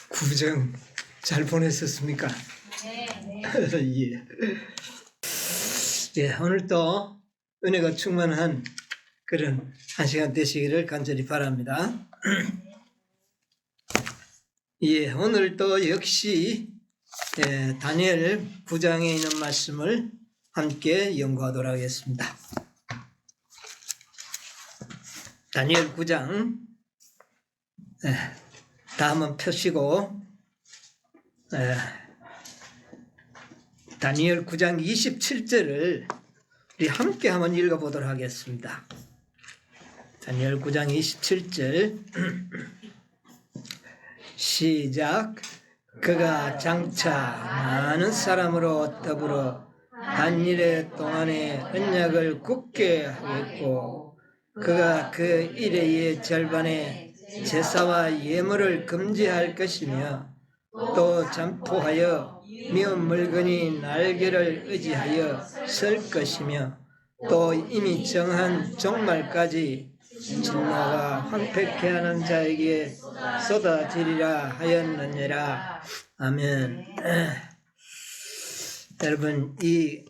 구정 잘 보냈었습니까? 네. 예. 예, 오늘도 은혜가 충만한 그런 한 시간 되시기를 간절히 바랍니다. 예, 오늘도 역시 다니엘 9장에 있는 말씀을 함께 연구하도록 하겠습니다. 다니엘 9장 다 한번 펴시고 다니엘 9장 27절을 우리 함께 한번 읽어보도록 하겠습니다. 다니엘 9장 27절 시작. 그가 장차 많은 사람으로 더불어 한일의 동안에 언약을 굳게 하겠고 그가 그 일의 절반에 제사와 예물을 금지할 것이며 또 잠포하여 미운 물건이 날개를 의지하여 설 것이며 또 이미 정한 종말까지 진노가 황폐케 하는 자에게 쏟아지리라 하였느니라. 아멘. 여러분, 이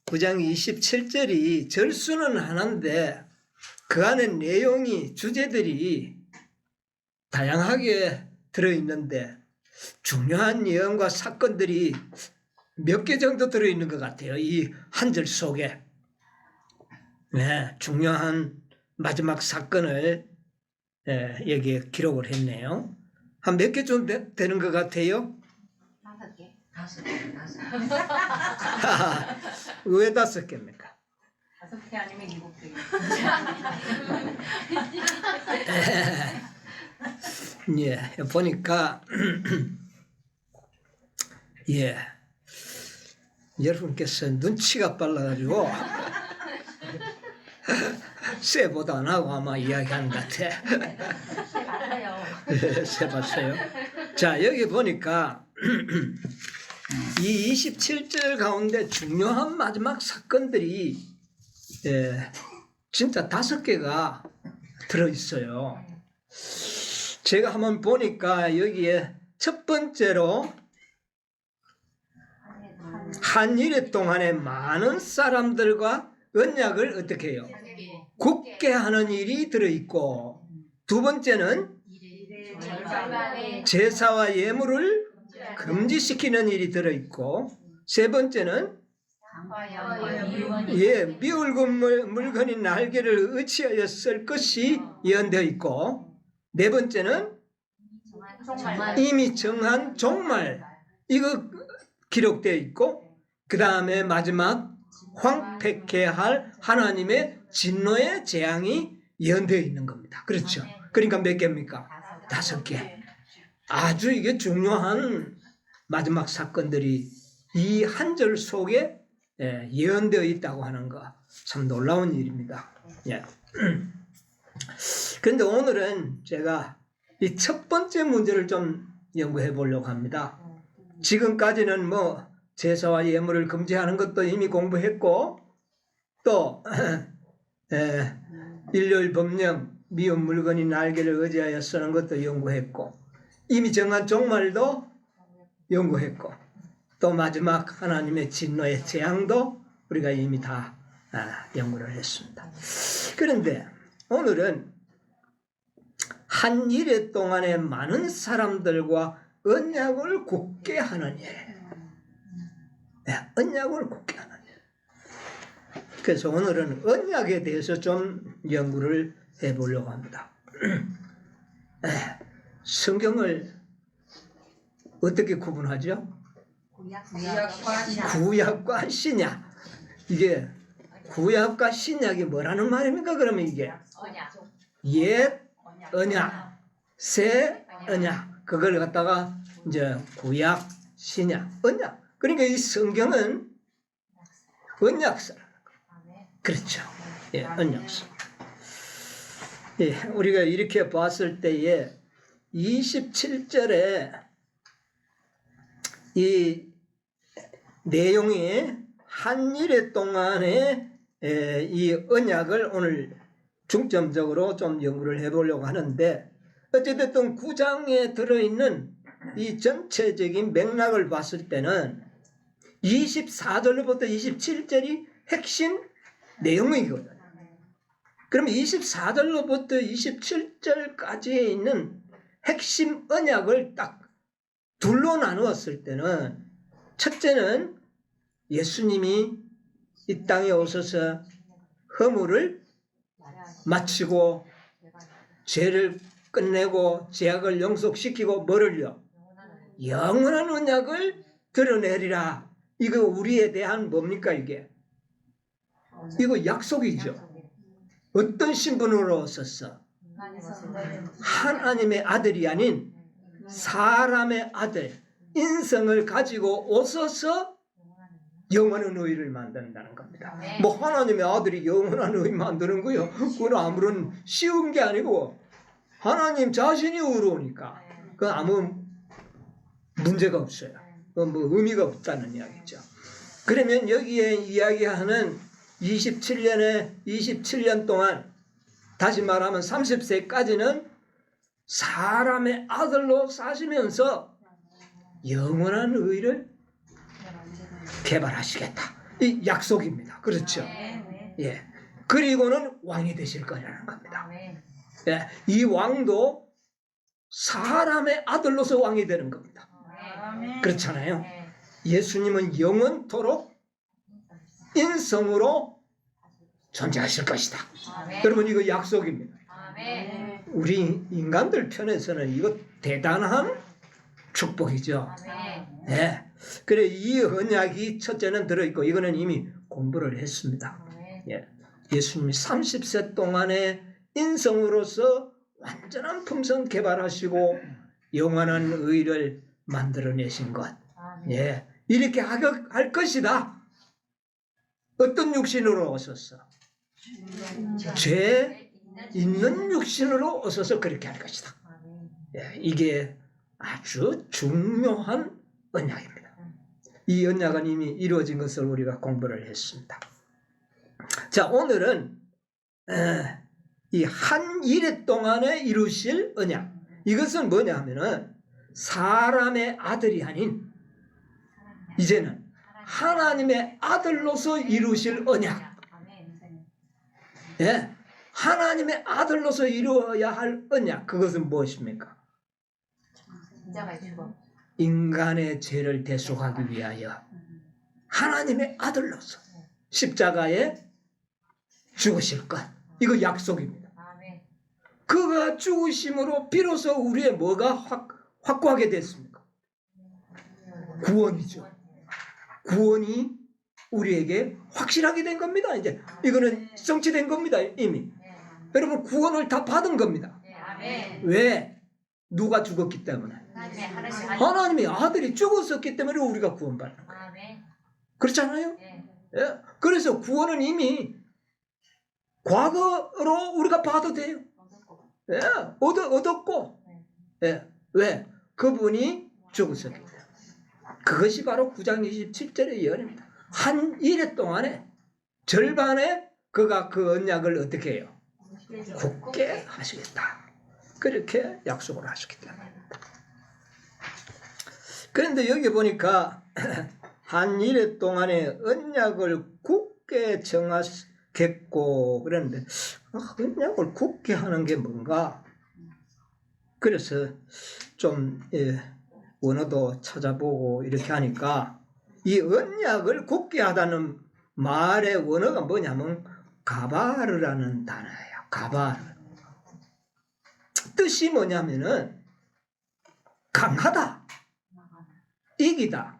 9장 27절이 절수는 하나인데 그 안에 내용이 주제들이 다양하게 들어있는데 중요한 예언과 사건들이 몇 개 정도 들어있는 것 같아요. 이 한 절 속에. 네, 중요한 마지막 사건을 여기에 기록을 했네요. 한 몇 개 좀 되는 것 같아요? 5개. 5개. 왜 5개입니까? 5개 아니면 7개. 예, 보니까 예, 여러분께서 눈치가 빨라가지고 쎄보다 안 하고 아마 이야기하는 것 같아. 맞아요. 쎄 봤어요. 자, 여기 보니까 이 27절 가운데 중요한 마지막 사건들이 진짜 5개가 들어있어요. 제가 한번 보니까 여기에 첫 번째로 한일의 동안에 많은 사람들과 언약을 어떻게 해요? 굳게 하는 일이 들어있고, 두 번째는 제사와 예물을 금지시키는 일이 들어있고, 세 번째는 미울군 물건이 날개를 의지하여 쓸 것이 예언되어 있고, 네 번째는 이미 정한 종말, 이거 기록되어 있고, 그 다음에 마지막 황폐케 할 하나님의 진노의 재앙이 예언되어 있는 겁니다. 그렇죠? 그러니까 몇 개입니까? 5개. 아주 이게 중요한 마지막 사건들이 이 한 절 속에 예언되어 있다고 하는 거 참 놀라운 일입니다. 예. 그런데 오늘은 제가 이 첫 번째 문제를 좀 연구해 보려고 합니다. 지금까지는 뭐 제사와 예물을 금지하는 것도 이미 공부했고, 또 일요일 법령 미운 물건이 날개를 의지하여 쓰는 것도 연구했고, 이미 정한 종말도 연구했고, 또 마지막 하나님의 진노의 재앙도 우리가 이미 다 연구를 했습니다. 그런데 오늘은 한 일의 동안에 많은 사람들과 언약을 굳게 하는 일. 언약을 굳게 하는 일. 그래서 오늘은 언약에 대해서 좀 연구를 해보려고 합니다. 성경을 어떻게 구분하죠? 구약과 신약. 이게 구약과 신약이 뭐라는 말입니까? 그러면 이게 옛 언약, 새 언약, 그걸 갖다가 이제 구약, 신약, 언약. 그러니까 이 성경은 언약서라는 거예요. 그렇죠. 예, 언약서. 예, 우리가 이렇게 봤을 때에 27절에 이 내용이 한 일의 동안에 이 언약을 오늘 중점적으로 좀 연구를 해보려고 하는데 어찌됐든 9장에 들어있는 이 전체적인 맥락을 봤을 때는 24절로부터 27절이 핵심 내용이거든요. 그럼 24절로부터 27절까지에 있는 핵심 언약을 딱 둘로 나누었을 때는 첫째는 예수님이 이 땅에 오셔서 허물을 마치고 죄를 끝내고 죄악을 용서시키고 뭐를요? 영원한 언약을 드러내리라. 이거 우리에 대한 뭡니까 이게? 이거 약속이죠. 어떤 신분으로 오셨어? 하나님의 아들이 아닌 사람의 아들, 인성을 가지고 오셔서 영원한 의를 만든다는 겁니다. 뭐 하나님의 아들이 영원한 의 만드는 거요? 그건 아무런 쉬운 게 아니고 하나님 자신이 의로우니까 그 아무 문제가 없어요. 뭐 의미가 없다는 이야기죠. 그러면 여기에 이야기하는 27년 동안 다시 말하면 30세까지는 사람의 아들로 사시면서 영원한 의를 개발하시겠다. 이 약속입니다. 그렇죠? 예. 그리고는 왕이 되실 거라는 겁니다. 예. 이 왕도 사람의 아들로서 왕이 되는 겁니다. 그렇잖아요. 예수님은 영원토록 인성으로 존재하실 것이다. 여러분 이거 약속입니다. 우리 인간들 편에서는 이거 대단한 축복이죠. 예. 그래 이 언약이 첫째는 들어있고 이거는 이미 공부를 했습니다. 예. 예수님이 30세 동안의 인성으로서 완전한 품성 개발하시고 영원한 의를 만들어내신 것. 예. 이렇게 할 것이다. 어떤 육신으로 오셨어? 죄 있는 육신으로 오셔서 그렇게 할 것이다. 예. 이게 아주 중요한 언약입니다. 이 언약은 이미 이루어진 것을 우리가 공부를 했습니다. 자, 오늘은 이 한 일해 동안에 이루실 언약. 이것은 뭐냐 하면은 사람의 아들이 아닌 이제는 하나님의 아들로서 이루실 언약. 예, 하나님의 아들로서 이루어야 할 언약. 그것은 무엇입니까? 인간의 죄를 대속하기 위하여 하나님의 아들로서 십자가에 죽으실 것. 이거 약속입니다. 그가 죽으심으로 비로소 우리의 뭐가 확고하게 됐습니까? 구원이죠. 구원이 우리에게 확실하게 된 겁니다. 이제 이거는 성취된 겁니다. 이미. 여러분 구원을 다 받은 겁니다. 왜? 누가 죽었기 때문에. 하나님의 아들이 죽었었기 때문에 우리가 구원받는 거예요. 그렇잖아요? 예. 그래서 구원은 이미 과거로 우리가 봐도 돼요. 예. 얻었고. 예. 왜? 그분이 죽었었기 때문에. 그것이 바로 9장 27절의 예언입니다. 한 일해 동안에 절반에 그가 그 언약을 어떻게 해요? 굳게 하시겠다. 그렇게 약속을 하셨기 때문입니다. 그런데 여기 보니까 한 일해 동안에 언약을 굳게 정하겠고 그랬는데 언약을 굳게 하는 게 뭔가? 그래서 좀 원어도 찾아보고 이렇게 하니까 이 언약을 굳게 하다는 말의 원어가 뭐냐면 가바르라는 단어예요. 가바르. 뜻이 뭐냐면은 강하다, 이기다,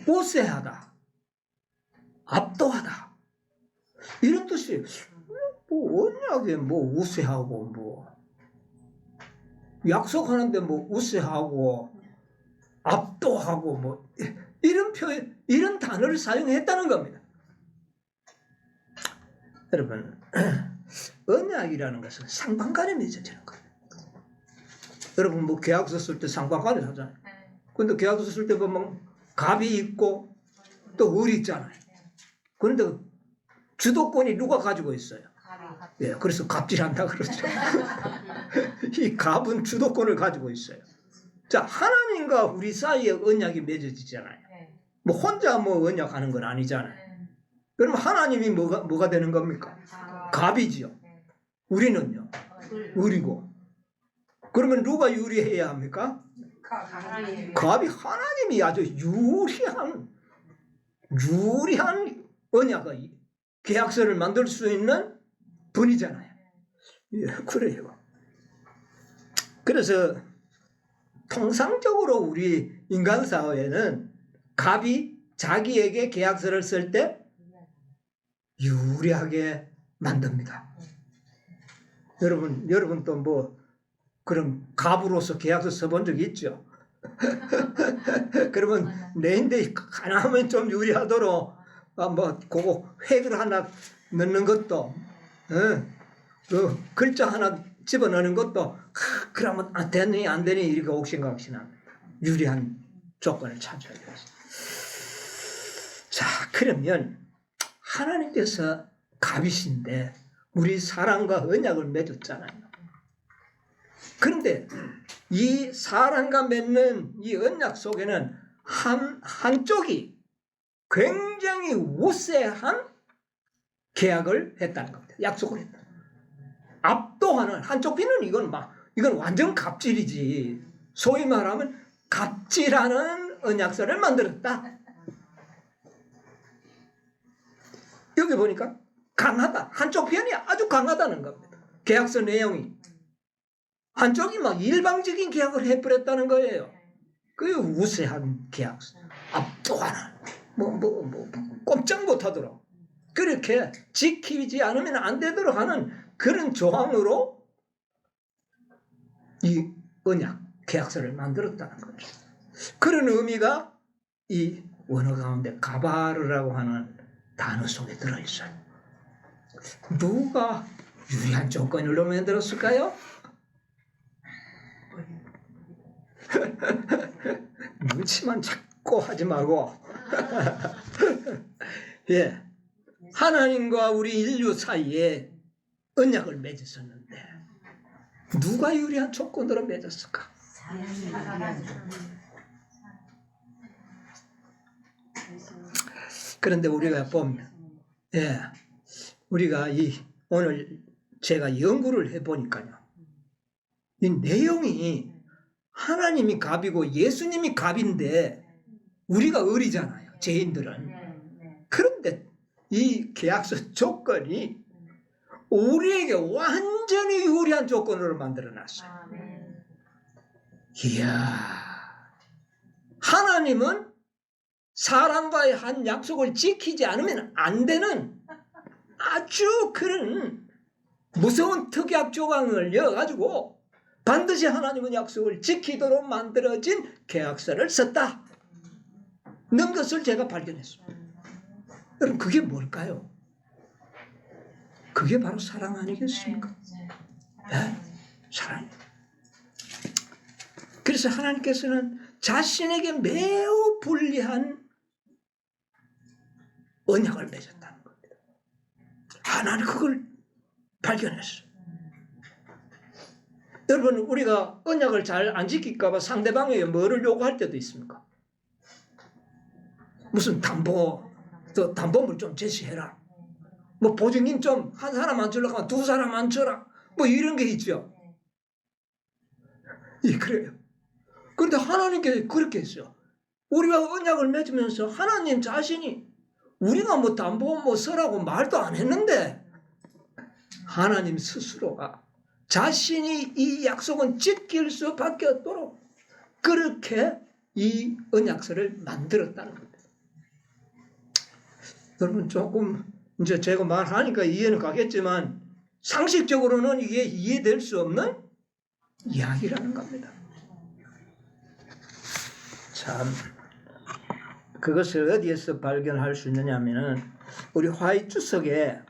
우세하다, 압도하다 이런 뜻이에요. 뭐 언약에 뭐 우세하고 뭐 약속하는데 뭐 우세하고 압도하고 뭐 이런 표현, 이런 단어를 사용했다는 겁니다. 여러분, 언약이라는 것은 상반간에 맺어지는 거예요. 여러분 뭐 계약서 쓸 때 상반간에 하잖아요. 근데 계약서 쓸 때 보면 갑이 있고 또 을이 있잖아요. 그런데 주도권이 누가 가지고 있어요? 예, 그래서 갑질한다 그러죠. 이 갑은 주도권을 가지고 있어요. 자, 하나님과 우리 사이에 언약이 맺어지잖아요. 뭐 혼자 뭐 언약하는 건 아니잖아요. 그럼 하나님이 뭐가 되는 겁니까? 갑이지요. 우리는요, 을이고. 그러면 누가 유리해야 합니까? 갑이 하나님이 아주 유리한 언약의 계약서를 만들 수 있는 분이잖아요. 예, 그래요. 그래서 통상적으로 우리 인간 사회는 갑이 자기에게 계약서를 쓸 때 유리하게 만듭니다. 여러분 또 뭐 그럼 갑으로서 계약서 써본 적이 있죠? 그러면 내인데 가능하면 좀 유리하도록 뭐 그거 획을 하나 넣는 것도 그 글자 하나 집어넣는 것도 그러면 되니 안 되니 이렇게 옥신각신한 유리한 조건을 찾아야 돼요. 자, 그러면 하나님께서 갑이신데 우리 사랑과 언약을 맺었잖아요. 그런데 이 사랑과 맺는 이 언약 속에는 한쪽이 굉장히 우세한 계약을 했다는 겁니다. 약속을 했다. 압도하는 한쪽 비는 이건 완전 갑질이지. 소위 말하면 갑질하는 언약서를 만들었다. 여기 보니까 강하다. 한쪽 편이 아주 강하다는 겁니다. 계약서 내용이. 한쪽이 막 일방적인 계약을 해버렸다는 거예요. 그 우세한 계약서. 압도하는. 꼼짝 못하도록. 그렇게 지키지 않으면 안 되도록 하는 그런 조항으로 이 언약, 계약서를 만들었다는 거죠. 그런 의미가 이 원어 가운데 가바르라고 하는 단어 속에 들어있어요. 누가 유리한 조건으로 만들었을까요? 눈치만 자꾸 하지 말고 예, 하나님과 우리 인류 사이에 언약을 맺었었는데 누가 유리한 조건으로 맺었을까? 그런데 우리가 보면 우리가 오늘 제가 연구를 해보니까요, 이 내용이 하나님이 갑이고 예수님이 갑인데 우리가 을이잖아요, 죄인들은. 그런데 이 계약서 조건이 우리에게 완전히 유리한 조건으로 만들어놨어요. 이야, 하나님은 사람과의 한 약속을 지키지 않으면 안 되는 아주 그런 무서운 특약 조항을 넣어가지고 반드시 하나님은 약속을 지키도록 만들어진 계약서를 썼다. 는 것을 제가 발견했습니다. 그럼 그게 뭘까요? 그게 바로 사랑 아니겠습니까? 네? 사랑. 그래서 하나님께서는 자신에게 매우 불리한 언약을 맺었다는 겁니다. 나는 그걸 발견했어요. 여러분, 우리가 언약을 잘 안 지킬까 봐 상대방에게 뭐를 요구할 때도 있습니까? 무슨 담보물 좀 제시해라. 뭐 보증금 좀 한 사람 안 주려고 하면 두 사람 안 줘라. 뭐 이런 게 있죠. 예, 그래요. 그런데 하나님께 그렇게 했어요. 우리가 언약을 맺으면서 하나님 자신이 우리가 뭐 담보 뭐 서라고 말도 안 했는데 하나님 스스로가 자신이 이 약속은 지킬 수밖에 없도록 그렇게 이 언약서를 만들었다는 겁니다. 여러분, 조금 이제 제가 말하니까 이해는 가겠지만 상식적으로는 이게 이해될 수 없는 이야기라는 겁니다. 참, 그것을 어디에서 발견할 수 있느냐 하면은 우리 화이트 속에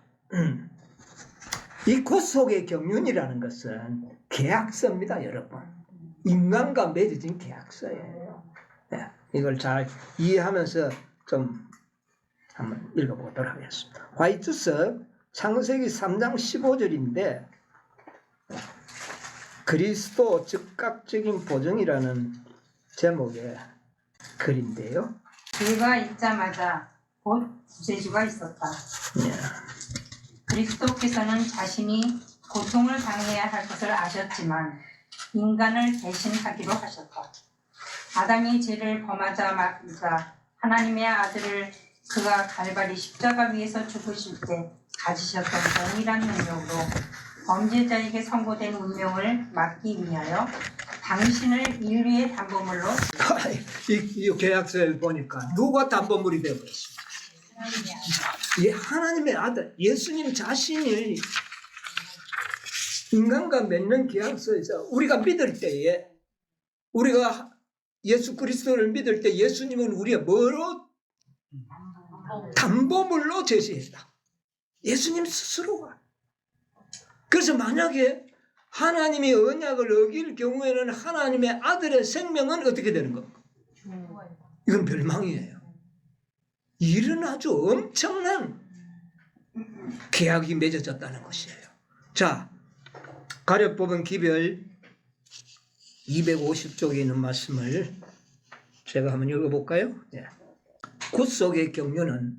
이 곧 속의 경륜이라는 것은 계약서입니다, 여러분. 인간과 맺어진 계약서예요. 네, 이걸 잘 이해하면서 좀 한번 읽어보도록 하겠습니다. 화이트석 창세기 3장 15절인데 그리스도 즉각적인 보정이라는 제목의 글인데요. 그가 있자마자 곧 구세주가 있었다. 예. 그리스도께서는 자신이 고통을 당해야 할 것을 아셨지만 인간을 대신하기로 하셨다. 아담이 죄를 범하자마자 하나님의 아들을 그가 갈바리 십자가 위에서 죽으실 때 가지셨던 동일한 능력으로 범죄자에게 선고된 운명을 막기 위하여 당신을 인류의 담보물로 이 계약서를 보니까 누가 담보물이 되고 있습니까? 하나님의 아들 예수님 자신이 인간과 맺는 계약서에서 우리가 믿을 때에 우리가 예수 그리스도를 믿을 때 예수님은 우리의 뭐로 담보물로 제시했다. 예수님 스스로가. 그래서 만약에 하나님이 언약을 어길 경우에는 하나님의 아들의 생명은 어떻게 되는 겁니까? 이건 멸망이에요. 이런 아주 엄청난 계약이 맺어졌다는 것이에요. 자, 가려 뽑은 기별 250쪽에 있는 말씀을 제가 한번 읽어볼까요? 네. 구속의 경륜은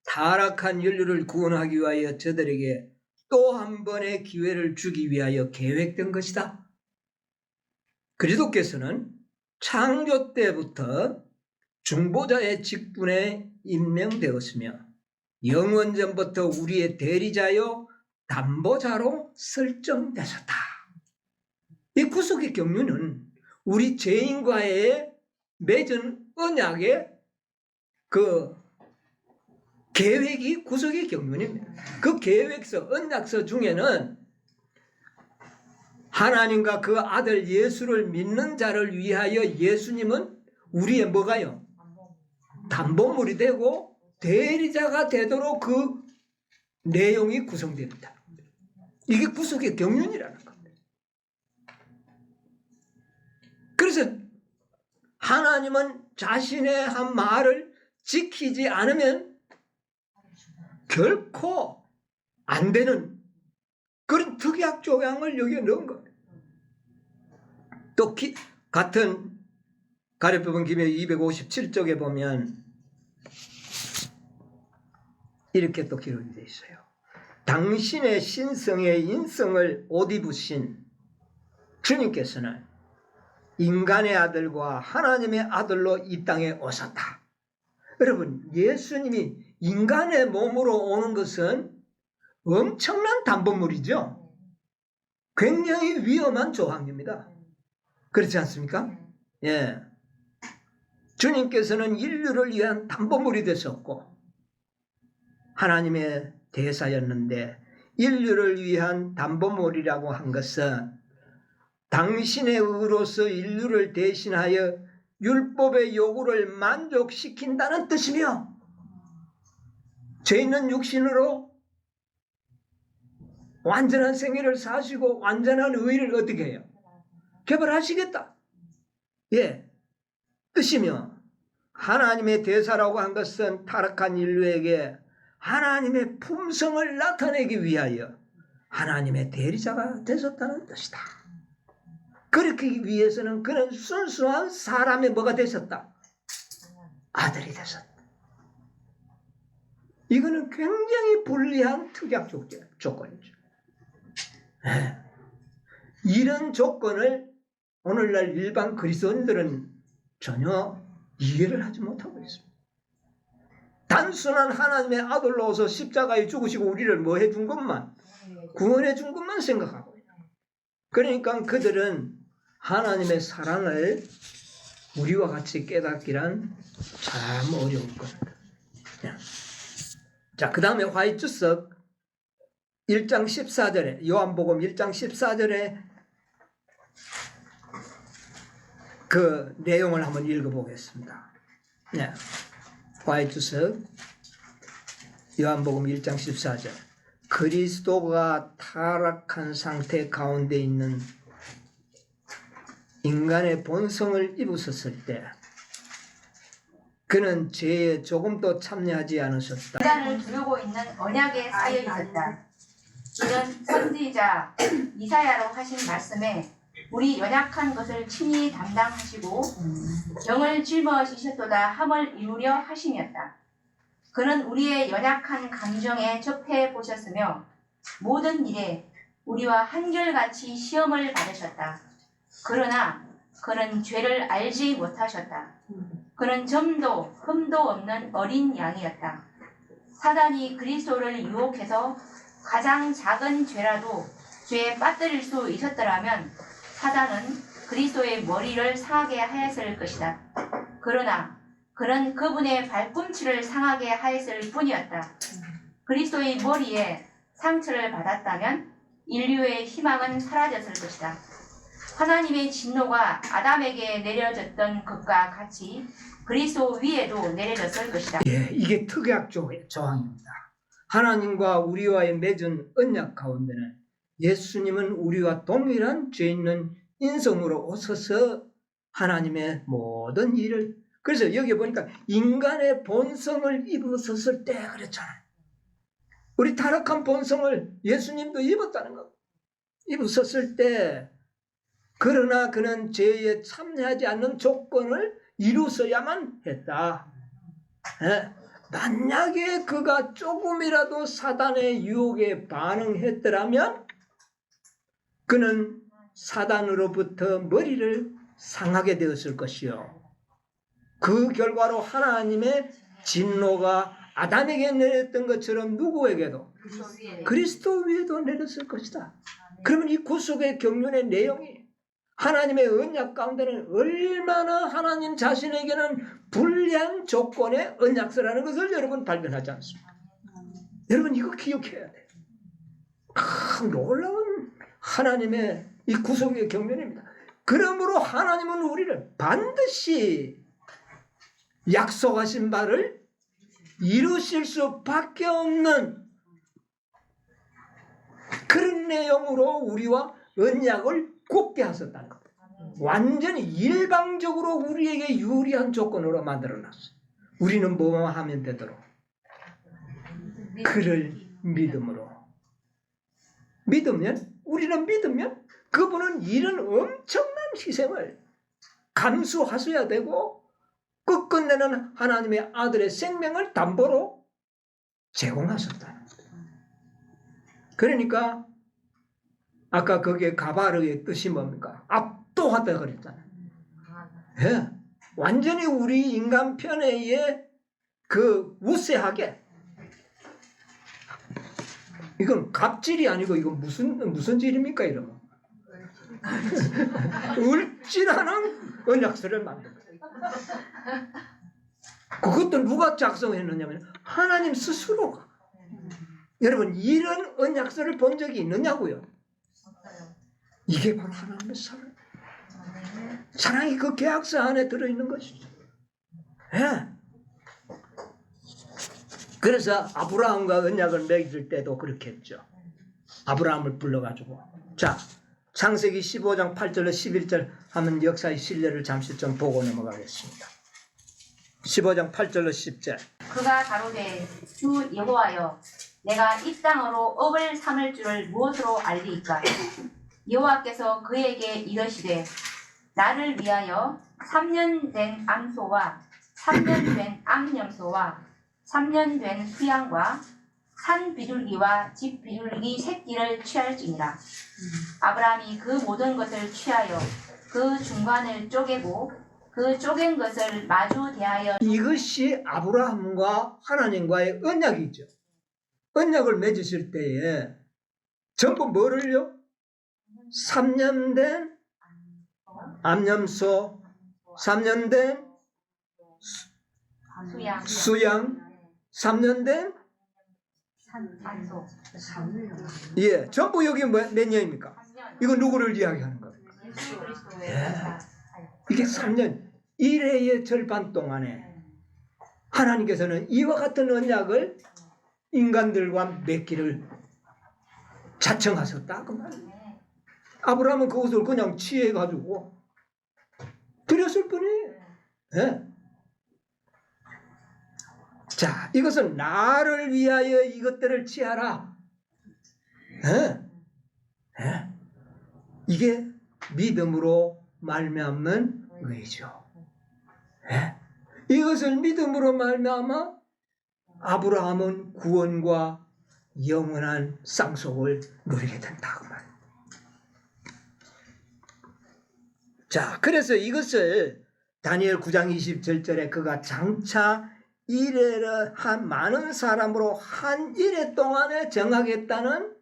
타락한 인류를 구원하기 위하여 저들에게 또 한 번의 기회를 주기 위하여 계획된 것이다. 그리스도께서는 창조 때부터 중보자의 직분에 임명되었으며 영원전부터 우리의 대리자요 담보자로 설정되셨다. 이 구속의 경륜은 우리 죄인과의 맺은 언약의 그 계획이 구속의 경륜입니다. 그 계획서, 언약서 중에는 하나님과 그 아들 예수를 믿는 자를 위하여 예수님은 우리의 뭐가요? 담보물이 되고 대리자가 되도록 그 내용이 구성됩니다. 이게 구속의 경륜이라는 겁니다. 그래서 하나님은 자신의 한 말을 지키지 않으면 결코 안 되는 그런 특약 조항을 여기에 넣은 겁니다. 또 같은 가려뽑은 기별 257쪽에 보면 이렇게 또 기록이 되어 있어요. 당신의 신성의 인성을 옷 입으신 주님께서는 인간의 아들과 하나님의 아들로 이 땅에 오셨다. 여러분, 예수님이 인간의 몸으로 오는 것은 엄청난 담보물이죠. 굉장히 위험한 조항입니다. 그렇지 않습니까? 예. 주님께서는 인류를 위한 담보물이 되셨고 하나님의 대사였는데 인류를 위한 담보물이라고 한 것은 당신의 의로서 인류를 대신하여 율법의 요구를 만족시킨다는 뜻이며 죄 있는 육신으로 완전한 생애를 사시고 완전한 의를 어떻게 해요? 개발하시겠다. 예, 뜻이며 하나님의 대사라고 한 것은 타락한 인류에게 하나님의 품성을 나타내기 위하여 하나님의 대리자가 되셨다는 뜻이다. 그렇게 위해서는 그는 순수한 사람의 뭐가 되셨다? 아들이 되셨다. 이거는 굉장히 불리한 특약 조건이죠. 네. 이런 조건을 오늘날 일반 그리스도인들은 전혀 이해를 하지 못하고 있습니다. 단순한 하나님의 아들로서 십자가에 죽으시고 우리를 뭐 해준 것만, 구원해 준 것만 생각하고 있다. 그러니까 그들은 하나님의 사랑을 우리와 같이 깨닫기란 참 어려울 겁니다. 자, 그 다음에 화이트석 1장 14절에 요한복음 1장 14절에 그 내용을 한번 읽어보겠습니다. 네. 화이트석 요한복음 1장 14절 그리스도가 타락한 상태 가운데 있는 인간의 본성을 입으셨을 때 그는 죄에 조금도 참여하지 않으셨다. 인간을 두르고 있는 언약에 쌓여 있었다. 이는 선지자 이사야로 하신 말씀에 우리 연약한 것을 친히 담당하시고 병을 짊어지셨도다 함을 이루려 하심이었다. 그는 우리의 연약한 감정에 접해 보셨으며 모든 일에 우리와 한결같이 시험을 받으셨다. 그러나 그는 죄를 알지 못하셨다. 그는 점도 흠도 없는 어린 양이었다. 사단이 그리스도를 유혹해서 가장 작은 죄라도 죄에 빠뜨릴 수 있었더라면 사단은 그리스도의 머리를 상하게 하였을 것이다. 그러나 그는 그분의 발꿈치를 상하게 하였을 뿐이었다. 그리스도의 머리에 상처를 받았다면 인류의 희망은 사라졌을 것이다. 하나님의 진노가 아담에게 내려졌던 것과 같이 그리스도 위에도 내려졌을 것이다. 예, 이게 특약 조항입니다. 하나님과 우리와의 맺은 언약 가운데는 예수님은 우리와 동일한 죄 있는 인성으로 오셔서 하나님의 모든 일을, 그래서 여기 보니까 인간의 본성을 입으셨을 때 그랬잖아요. 우리 타락한 본성을 예수님도 입었다는 거. 입으셨을 때, 그러나 그는 죄에 참여하지 않는 조건을 이루어야만 했다. 예? 만약에 그가 조금이라도 사단의 유혹에 반응했더라면 그는 사단으로부터 머리를 상하게 되었을 것이요. 그 결과로 하나님의 진노가 아담에게 내렸던 것처럼 누구에게도 그리스도 위에도 내렸을 것이다. 그러면 이 구속의 경륜의 내용이 하나님의 언약 가운데는 얼마나 하나님 자신에게는 불리한 조건의 언약서라는 것을 여러분 발견하지 않습니까? 여러분 이거 기억해야 돼요. 놀라운 하나님의 이 구속의 경륜입니다. 그러므로 하나님은 우리를 반드시 약속하신 바를 이루실 수밖에 없는 그런 내용으로 우리와 언약을 굳게 하셨다는 겁니다. 완전히 일방적으로 우리에게 유리한 조건으로 만들어놨어요. 우리는 뭐만 하면 되도록 그를 믿음으로 우리는 믿으면 그분은 이런 엄청난 희생을 감수하셔야 되고 끝끝내는 하나님의 아들의 생명을 담보로 제공하셨다는 겁니다. 그러니까 아까 거기에 가바르의 뜻이 뭡니까? 압도하다 그랬잖아요. 예, 완전히 우리 인간 편애에 그 우세하게, 이건 갑질이 아니고 이건 무슨 질입니까 이러면? 울질하는 언약서를 만든 거예요. 그것도 누가 작성했느냐면 하나님 스스로가. 여러분 이런 언약서를 본 적이 있느냐고요? 이게 바로 하나님의 사랑. 사랑이 그 계약서 안에 들어있는 것이죠. 예. 그래서 아브라함과 언약을 맺을 때도 그렇게 했죠. 아브라함을 불러가지고. 자, 창세기 15장 8절로 11절 하면 역사의 신뢰를 잠시 좀 보고 넘어가겠습니다. 15장 8절로 10절. 그가 가로되 주 여호와여 내가 이 땅으로 업을 삼을 줄을 무엇으로 알리이까? 여호와께서 그에게 이르시되 나를 위하여 3년 된 암소와 3년 된 암염소와 3년 된 수양과 산 비둘기와 집 비둘기 새끼를 취할지니라. 아브라함이 그 모든 것을 취하여 그 중간을 쪼개고 그 쪼갠 것을 마주 대하여. 이것이 아브라함과 하나님과의 언약이죠. 언약을 맺으실 때에 전부 뭐를요? 3년 된 암염소, 3년 된 수양, 3년 된 암소. 예, 전부 여기 몇 년입니까? 이거 누구를 이야기하는 거예요? 예수 그리스도의 예. 이게 3년, 1회의 절반 동안에 하나님께서는 이와 같은 언약을 인간들과 맺기를 자청하셨다 그 말이에요. 아브라함은 그것을 그냥 취해가지고 드렸을 뿐이에요. 예. 자, 이것은 나를 위하여 이것들을 취하라. 이게 믿음으로 말미암는 의죠. 이것을 믿음으로 말미암아 아브라함은 구원과 영원한 쌍속을 누리게 된다고 말이에요. 자, 그래서 이것을 다니엘 9장 27절에 그가 장차 이래를 한 많은 사람으로 한 이래 동안에 정하겠다는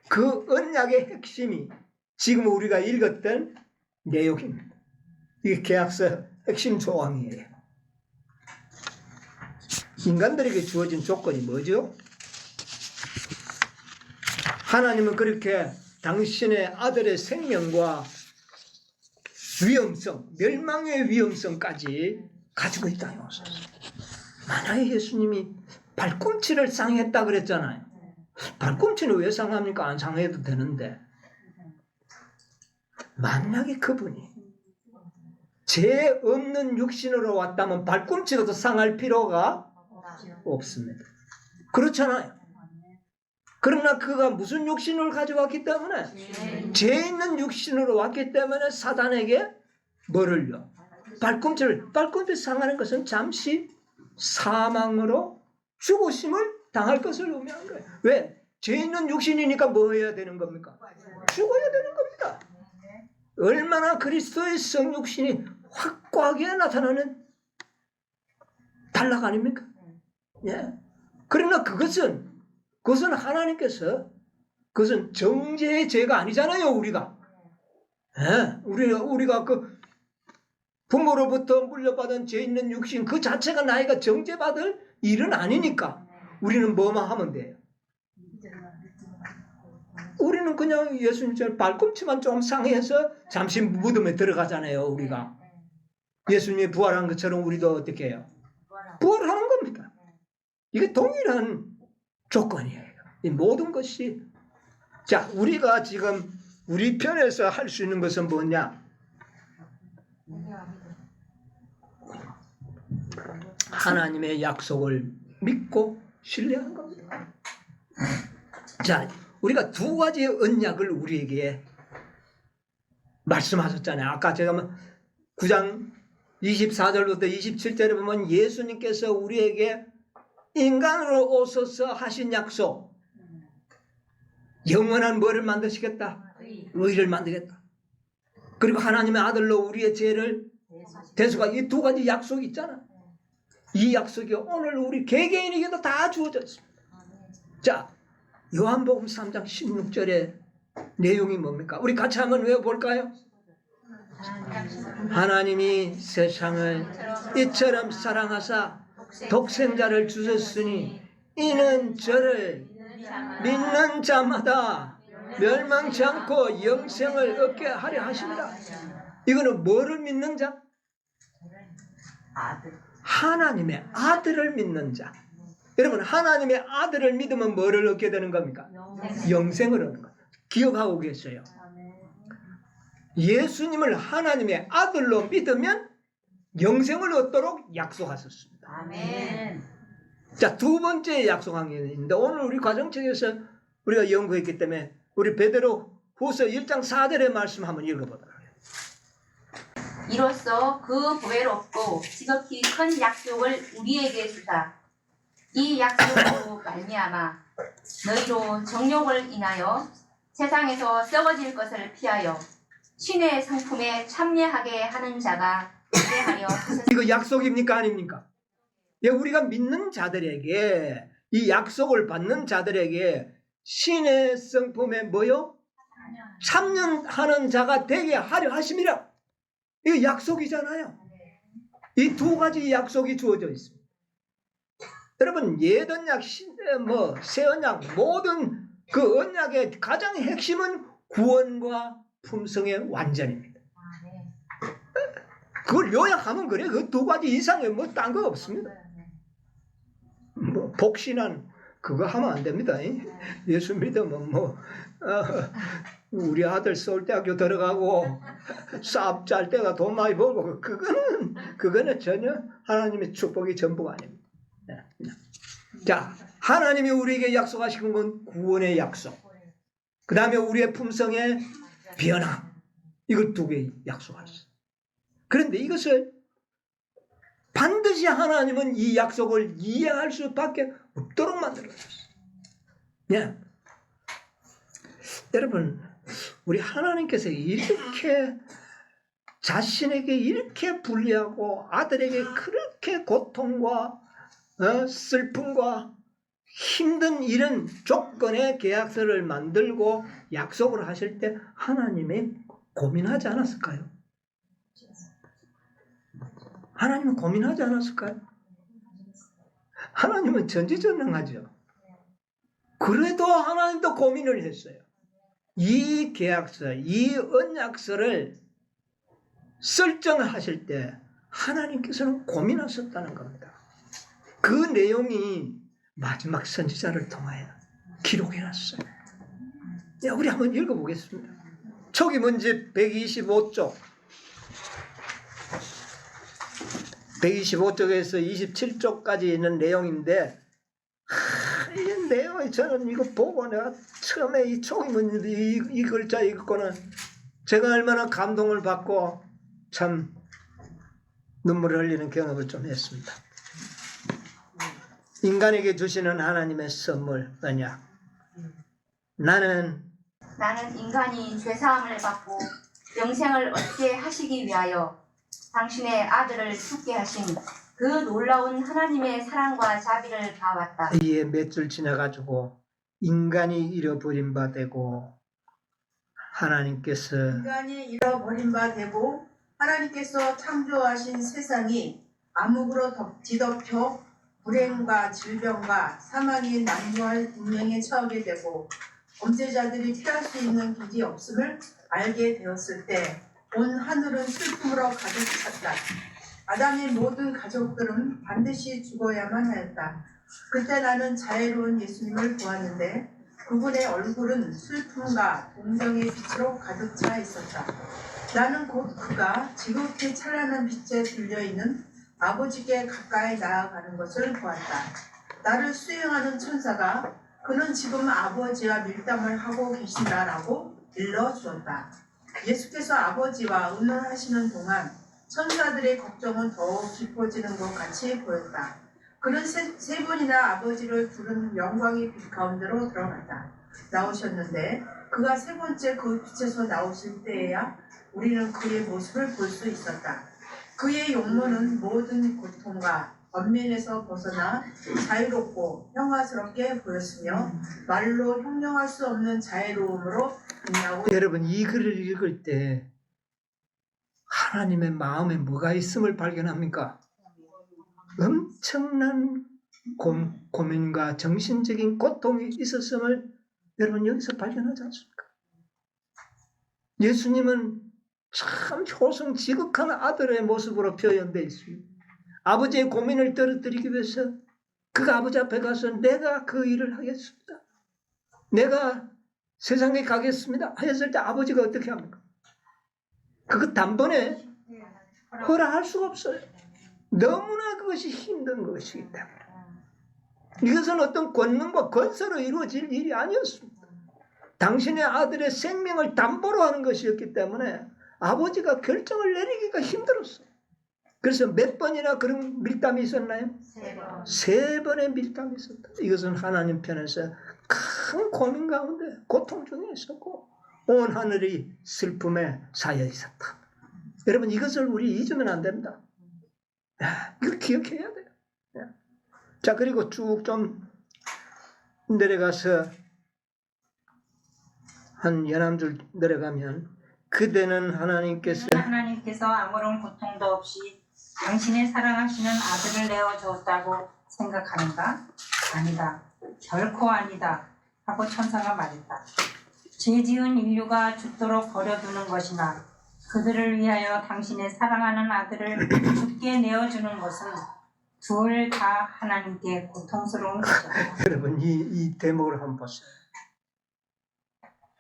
그 언약의 핵심이 지금 우리가 읽었던 내용입니다. 이게 계약서 핵심 조항이에요. 인간들에게 주어진 조건이 뭐죠? 하나님은 그렇게 당신의 아들의 생명과 위험성, 멸망의 위험성까지 가지고 있다는 것을. 만약에 예수님이 발꿈치를 상했다 그랬잖아요. 발꿈치는 왜 상합니까? 안 상해도 되는데. 만약에 그분이 죄 없는 육신으로 왔다면 발꿈치라도 상할 필요가 없습니다. 그렇잖아요. 그러나 그가 무슨 육신을 가져왔기 때문에? 죄 있는 육신으로 왔기 때문에 사단에게 뭐를요? 발꿈치 상하는 것은 잠시 사망으로 죽으심을 당할 것을 의미하는 거예요. 왜? 죄 있는 육신이니까 뭐 해야 되는 겁니까? 죽어야 되는 겁니다. 얼마나 그리스도의 성육신이 확고하게 나타나는 단락 아닙니까? 예. 그러나 그것은 하나님께서 그것은 정죄의 죄가 아니잖아요, 우리가. 예. 우리가 그 부모로부터 물려받은 죄 있는 육신 그 자체가 나이가 정죄받을 일은 아니니까 우리는 뭐만 하면 돼요. 우리는 그냥 예수님처럼 발꿈치만 좀 상해서 잠시 무덤에 들어가잖아요, 우리가. 예수님이 부활한 것처럼 우리도 어떻게 해요? 부활하는 겁니다. 이게 동일한 조건이에요. 이 모든 것이. 자, 우리가 지금 우리 편에서 할 수 있는 것은 뭐냐? 하나님의 약속을 믿고 신뢰하는 겁니다. 자, 우리가 두 가지 언약을 우리에게 말씀하셨잖아요. 아까 제가 9장 24절부터 27절에 보면 예수님께서 우리에게 인간으로 오셔서 하신 약속, 영원한 뭐를 만드시겠다? 의를 만들겠다. 그리고 하나님의 아들로 우리의 죄를 대수가, 이 두 가지 약속이 있잖아. 이 약속이 오늘 우리 개개인에게도 다 주어져 있습니다. 자, 요한복음 3장 16절의 내용이 뭡니까? 우리 같이 한번 외워볼까요? 하나님이 세상을 이처럼 사랑하사 독생자를 주셨으니 이는 저를 믿는 자마다 멸망치 않고 영생을 얻게 하려 하십니다. 이거는 뭐를 믿는 자? 하나님의 아들을 믿는 자. 여러분, 하나님의 아들을 믿으면 뭐를 얻게 되는 겁니까? 영생을 얻는 겁니다. 기억하고 계세요. 예수님을 하나님의 아들로 믿으면 영생을 얻도록 약속하셨습니다. 아멘. 자, 두 번째 약속한 게 있는데 오늘 우리 과정책에서 우리가 연구했기 때문에 우리 베드로 후서 1장 4절의 말씀 한번 읽어보도록 해요. 이로써 그 보배롭고 지극히 큰 약속을 우리에게 주사 이 약속으로 말미암아 너희로 정욕을 인하여 세상에서 썩어질 것을 피하여 신의 성품에 참여하게 하는 자가 되게 하려 하셨습니다. 이거 약속입니까 아닙니까? 예, 우리가 믿는 자들에게 이 약속을 받는 자들에게 신의 성품에 뭐요? 참여하는 자가 되게 하려 하심이라. 이거 약속이잖아요. 이 두 가지 약속이 주어져 있습니다. 여러분, 옛 언약, 새 언약 모든 그 언약의 가장 핵심은 구원과 품성의 완전입니다. 그걸 요약하면 그래. 그 두 가지 이상에 뭐 딴 거 없습니다. 뭐 복신한 그거 하면 안 됩니다. 예수 믿으면 우리 아들 서울대학교 들어가고 쌉 짤 때가 돈 많이 벌고 그거는 전혀 하나님의 축복이 전부가 아닙니다. 자, 하나님이 우리에게 약속하신 건 구원의 약속. 그 다음에 우리의 품성의 변화. 이걸 두 개 약속하셨어요. 그런데 이것을 반드시 하나님은 이 약속을 이해할 수밖에 없도록 만들어줬어요. 예. 여러분, 우리 하나님께서 이렇게 자신에게 이렇게 불리하고 아들에게 그렇게 고통과 슬픔과 힘든 이런 조건의 계약서를 만들고 약속을 하실 때 하나님이 고민하지 않았을까요? 하나님은 고민하지 않았을까요? 하나님은 전지전능하죠. 그래도 하나님도 고민을 했어요. 이 계약서, 이 언약서를 설정하실 때 하나님께서는 고민하셨다는 겁니다. 그 내용이 마지막 선지자를 통하여 기록해놨어요. 우리 한번 읽어보겠습니다. 초기문집 125쪽 125쪽에서 27쪽까지 있는 내용인데 이 내용이 저는 이거 보고 내가 처음에 이 초기문집 이 글자 읽고는 제가 얼마나 감동을 받고 참 눈물을 흘리는 경험을 좀 했습니다. 인간에게 주시는 하나님의 선물 언약. 나는 인간이 죄사함을 받고 영생을 얻게 하시기 위하여 당신의 아들을 죽게 하신 그 놀라운 하나님의 사랑과 자비를 봐왔다. 이에 몇 줄 지나가지고 인간이 잃어버린 바 되고 하나님께서 인간이 잃어버린 바 되고 하나님께서 창조하신 세상이 암흑으로 뒤덮여 불행과 질병과 사망이 난무할 운명에 처하게 되고 범죄자들이 피할 수 있는 길이 없음을 알게 되었을 때 온 하늘은 슬픔으로 가득 찼다. 아담의 모든 가족들은 반드시 죽어야만 하였다. 그때 나는 자애로운 예수님을 보았는데 그분의 얼굴은 슬픔과 동정의 빛으로 가득 차 있었다. 나는 곧 그가 지극히 찬란한 빛에 들려있는 아버지께 가까이 나아가는 것을 보았다. 나를 수행하는 천사가 그는 지금 아버지와 밀담을 하고 계신다라고 일러주었다. 예수께서 아버지와 의논하시는 동안 천사들의 걱정은 더욱 깊어지는 것 같이 보였다. 그는 세 번이나 아버지를 부른 영광의 빛 가운데로 들어갔다. 나오셨는데 그가 세 번째 그 빛에서 나오실 때에야 우리는 그의 모습을 볼 수 있었다. 그의 용모는 모든 고통과 번민에서 벗어나 자유롭고 평화스럽게 보였으며 말로 형용할 수 없는 자애로움으로 빛나고. 여러분 이 글을 읽을 때 하나님의 마음에 뭐가 있음을 발견합니까? 엄청난 고민과 정신적인 고통이 있었음을 여러분 여기서 발견하지 않습니까? 예수님은 참 효성 지극한 아들의 모습으로 표현되어 있습니다. 아버지의 고민을 떨어뜨리기 위해서 그가 아버지 앞에 가서 내가 그 일을 하겠습니다. 내가 세상에 가겠습니다 하였을 때 아버지가 어떻게 합니까? 그거 단번에 허락할 수가 없어요. 너무나 그것이 힘든 것이기 때문에. 이것은 어떤 권능과 건설로 이루어질 일이 아니었습니다. 당신의 아들의 생명을 담보로 하는 것이었기 때문에 아버지가 결정을 내리기가 힘들었어요. 그래서 몇 번이나 그런 밀담이 있었나요? 세 번의 밀담이 있었다. 이것은 하나님 편에서 큰 고민 가운데 고통 중에 있었고 온 하늘이 슬픔에 쌓여 있었다. 여러분 이것을 우리 잊으면 안 됩니다. 이거 기억해야 돼요. 자, 그리고 쭉 좀 내려가서 한 연함줄 내려가면 그대는 하나님께서 아무런 고통도 없이 당신의 사랑하시는 아들을 내어주었다고 생각하는가? 아니다. 결코 아니다. 하고 천사가 말했다. 죄지은 인류가 죽도록 버려두는 것이나 그들을 위하여 당신의 사랑하는 아들을 죽게 내어주는 것은 둘 다 하나님께 고통스러운 것이다. 여러분 이 대목을 한번 보세요.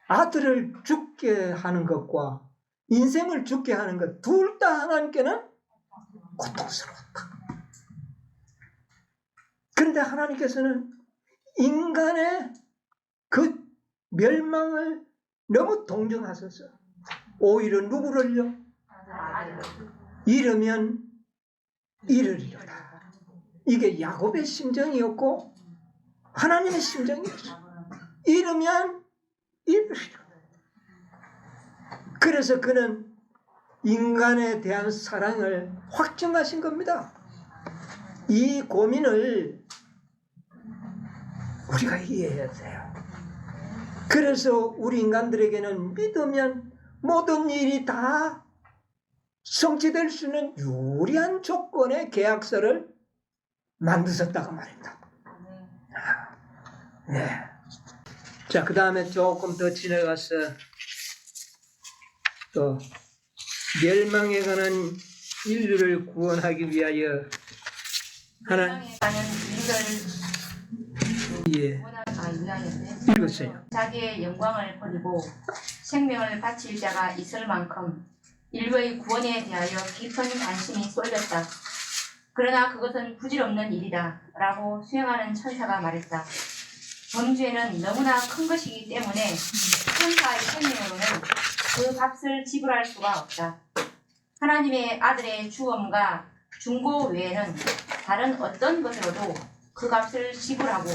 아들을 죽게 하는 것과 인생을 죽게 하는 것 둘 다 하나님께는 고통스러웠다. 그런데 하나님께서는 인간의 그 멸망을 너무 동정하셔서 오히려 누구를요? 잃으면 잃으리로다. 이게 야곱의 심정이었고 하나님의 심정이었어. 잃으면 잃으리로다. 그래서 그는 인간에 대한 사랑을 확증하신 겁니다. 이 고민을 우리가 이해해야 돼요. 그래서 우리 인간들에게는 믿으면 모든 일이 다 성취될 수 있는 유리한 조건의 계약서를 만드셨다고 말입니다. 네. 자, 그 다음에 조금 더 지나가서 또 멸망에 관한 인류를 구원하기 위하여 하나님 가는 일을 예, 읽었어요. 자기의 영광을 버리고 생명을 바칠 자가 있을 만큼 인류의 구원에 대하여 깊은 관심이 쏠렸다. 그러나 그것은 부질없는 일이다 라고 수행하는 천사가 말했다. 범죄는 너무나 큰 것이기 때문에 천사의 생명으로는 그 값을 지불할 수가 없다. 하나님의 아들의 죽음과 중보 외에는 다른 어떤 것으로도 그 값을 지불하고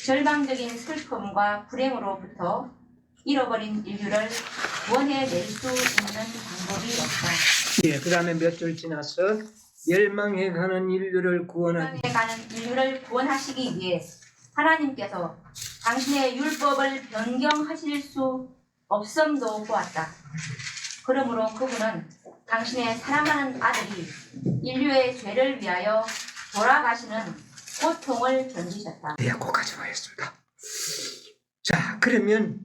절망적인 슬픔과 불행으로부터 잃어버린 인류를 구원해낼 수 있는 방법이 없다. 예, 그 다음에 몇 줄 지나서 멸망해 가는 인류를 구원하기 멸망해 가는 인류를 구원하시기 위해 하나님께서 당신의 율법을 변경하실 수 없음도 보았다. 그러므로 그분은 당신의 사랑하는 아들이 인류의 죄를 위하여 돌아가시는 고통을 견디셨다. 네, 거기까지 하겠습니다. 자, 그러면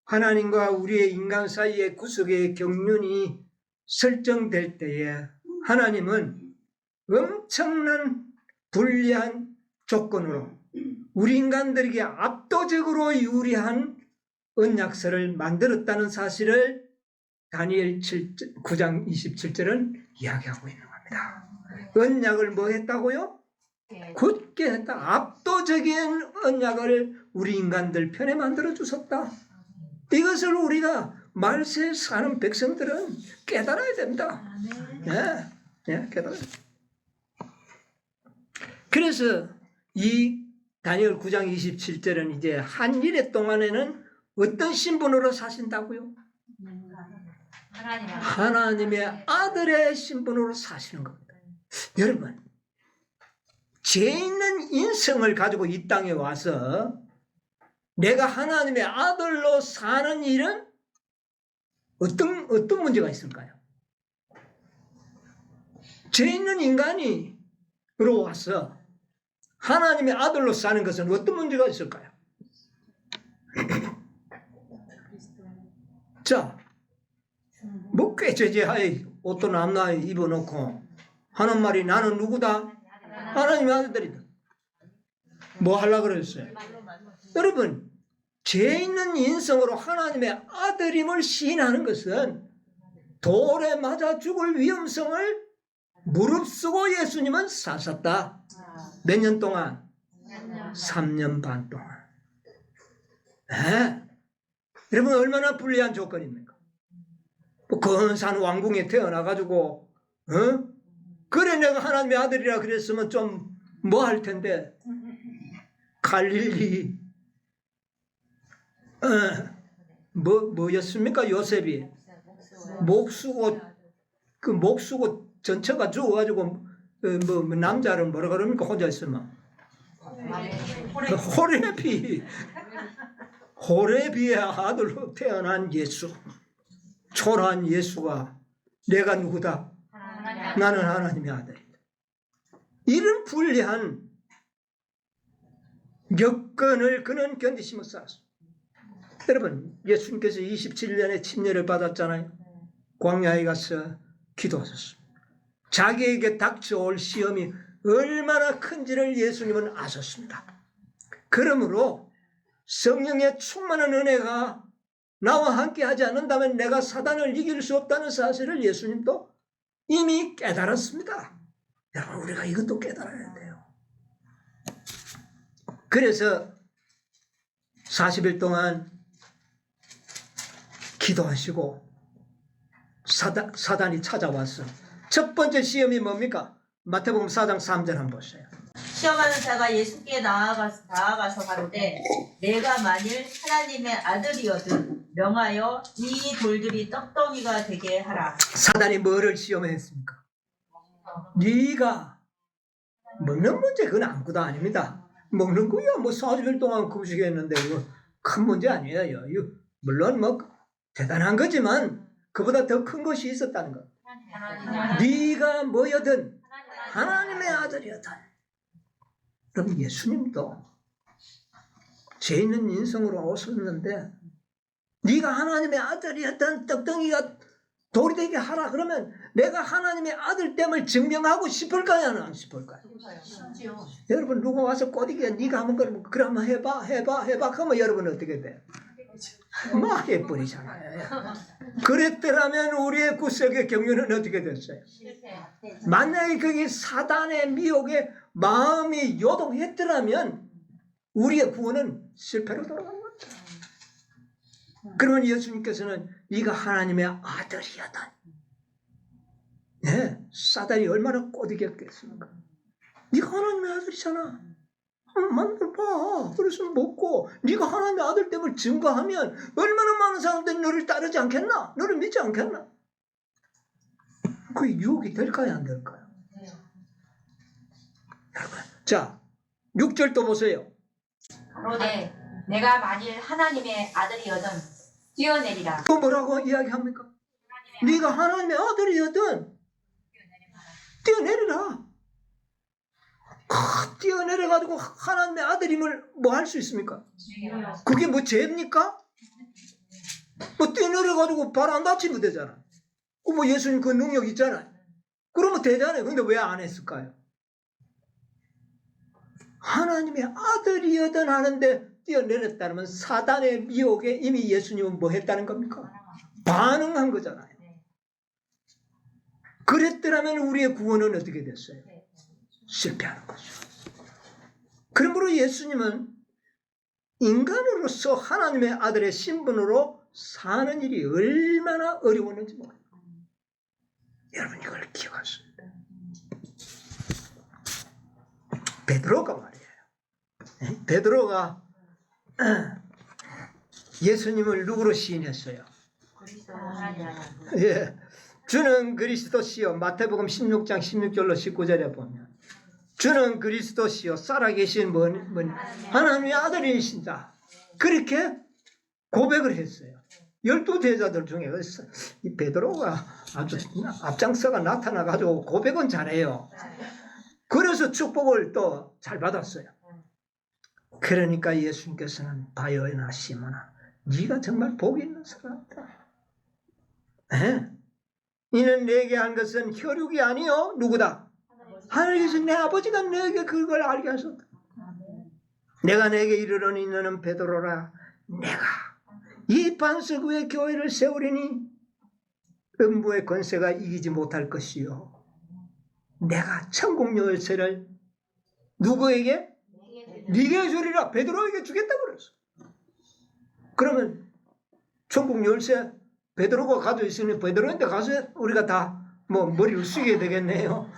하나님과 우리의 인간 사이의 구속의 경륜이 설정될 때에 하나님은 엄청난 불리한 조건으로 우리 인간들에게 압도적으로 유리한 언약서를 만들었다는 사실을 다니엘 9장 27절은 이야기하고 있는 겁니다. 언약을 뭐 했다고요? 굳게 했다. 압도적인 언약을 우리 인간들 편에 만들어 주셨다. 이것을 우리가 말세에 사는 백성들은 깨달아야 됩니다. 깨달아야 됩니다. 그래서 이 다니엘 9장 27절은 이제 한 일의 동안에는 어떤 신분으로 사신다고요? 하나님의 아들의 신분으로 사시는 겁니다. 여러분, 죄 있는 인성을 가지고 이 땅에 와서 내가 하나님의 아들로 사는 일은 어떤 문제가 있을까요? 죄 있는 인간으로 와서 하나님의 아들로 사는 것은 어떤 문제가 있을까요? 자, 뭐 꾀죄죄하에 옷도 남나에 입어놓고 하는 말이 나는 누구다? 하나님의 아들이다. 뭐 하려고 그랬어요? 여러분, 죄 있는 인성으로 하나님의 아들임을 시인하는 것은 돌에 맞아 죽을 위험성을 무릅쓰고 예수님은 사셨다. 몇 년 동안? 3년 반 동안. 여러분, 얼마나 불리한 조건입니까? 뭐 근사한 왕궁에 태어나가지고 그래 내가 하나님의 아들이라 그랬으면 좀 뭐 할 텐데 갈릴리 뭐였습니까? 요셉이 목수고 그 목수고 전처가 죽어가지고 뭐 남자를 뭐라 그럽니까? 혼자 있으면 호레비의 아들로 태어난 예수, 초라한 예수가 내가 누구다? 나는 하나님의 아들이다. 이런 불리한 여건을 그는 견디시며 살았습니다. 여러분, 예수님께서 27년의 침례를 받았잖아요. 광야에 가서 기도하셨습니다. 자기에게 닥쳐올 시험이 얼마나 큰지를 예수님은 아셨습니다. 그러므로 성령의 충만한 은혜가 나와 함께 하지 않는다면 내가 사단을 이길 수 없다는 사실을 예수님도 이미 깨달았습니다. 여러분, 우리가 이것도 깨달아야 돼요. 그래서 40일 동안 기도하시고 사단이 찾아왔어. 첫 번째 시험이 뭡니까? 마태복음 4장 3절 한번 보세요. 시험하는 자가 예수께 나아가서 가로되 내가 만일 하나님의 아들이거든 명하여 이 돌들이 떡덩이가 되게 하라. 사단이 뭐를 시험했습니까? 네가 먹는 문제 그건 아무것도 아닙니다. 먹는 거야 뭐 40일 동안 금식했는데 큰 문제 아니에요. 물론 뭐 대단한 거지만 그보다 더 큰 것이 있었다는 것. 네가 뭐여든 하나님의 아들이여든. 그럼 예수님도 죄 있는 인성으로 오셨는데 네가 하나님의 아들이었던 떡덩이가 돌이 되게 하라 그러면 내가 하나님의 아들됨을 증명하고 싶을까요? 안 싶을까요? 여러분 누가 와서 꼬리게 네가 한번 그러면 해봐 그러면 여러분 어떻게 돼요? 막 해버리잖아요. 그랬더라면 우리의 구석의 경륜은 어떻게 됐어요? 만약에 그게 사단의 미혹에 마음이 요동했더라면 우리의 구원은 실패로 돌아가는 거죠. 그러면 예수님께서는 네가 하나님의 아들이야든. 네, 사단이 얼마나 꼬드겼겠습니까? 네가 하나님의 아들이잖아. 만들어봐. 그래서 먹고 네가 하나님의 아들됨을 증거하면 얼마나 많은 사람들이 너를 따르지 않겠나? 너를 믿지 않겠나? 그게 유혹이 될까요? 안 될까요? 여러분, 자 6절 또 보세요. 가로되 내가 만일 하나님의 아들이거든 뛰어내리라. 또 뭐라고 이야기합니까? 네가 하나님의 아들이거든 뛰어내리라. 뛰어내려가지고 하나님의 아들임을 뭐 할 수 있습니까? 그게 뭐 죄입니까? 뭐 뛰어내려가지고 발 안 다치면 되잖아. 뭐 예수님 그 능력 있잖아요. 그러면 되잖아요. 근데 왜 안 했을까요? 하나님의 아들이여든 하는데 뛰어내렸다면 사단의 미혹에 이미 예수님은 뭐 했다는 겁니까? 반응한 거잖아요. 그랬더라면 우리의 구원은 어떻게 됐어요? 실패하는 거죠. 그러므로 예수님은 인간으로서 하나님의 아들의 신분으로 사는 일이 얼마나 어려웠는지 모릅니다. 여러분 이걸 기억하세요. 베드로가 말이에요. 베드로가 예수님을 누구로 시인했어요? 예, 주는 그리스도시요. 마태복음 16장 16절로 19절에 보면 주는 그리스도시요 살아계신 하나님의 아들이신다. 그렇게 고백을 했어요. 12제자들 중에 이 베드로가 아주 앞장서가 나타나가지고 고백은 잘해요. 그래서 축복을 또 잘 받았어요. 그러니까 예수님께서는 바요나 시몬아 네가 정말 복이 있는 사람이다. 이는 내게 한 것은 혈육이 아니요 누구다? 하늘에서 내 아버지가 내게 그걸 알게 하셨다. 내가 내게 이르러니 너는 베드로라. 내가 이 반석 위에 교회를 세우리니 음부의 권세가 이기지 못할 것이요 내가 천국 열쇠를 누구에게? 네게 주리라. 베드로에게 주겠다고 그랬어. 그러면 천국 열쇠 베드로가 가지고 있으니 베드로한테 가서 우리가 다 뭐 머리를 숙이게 되겠네요.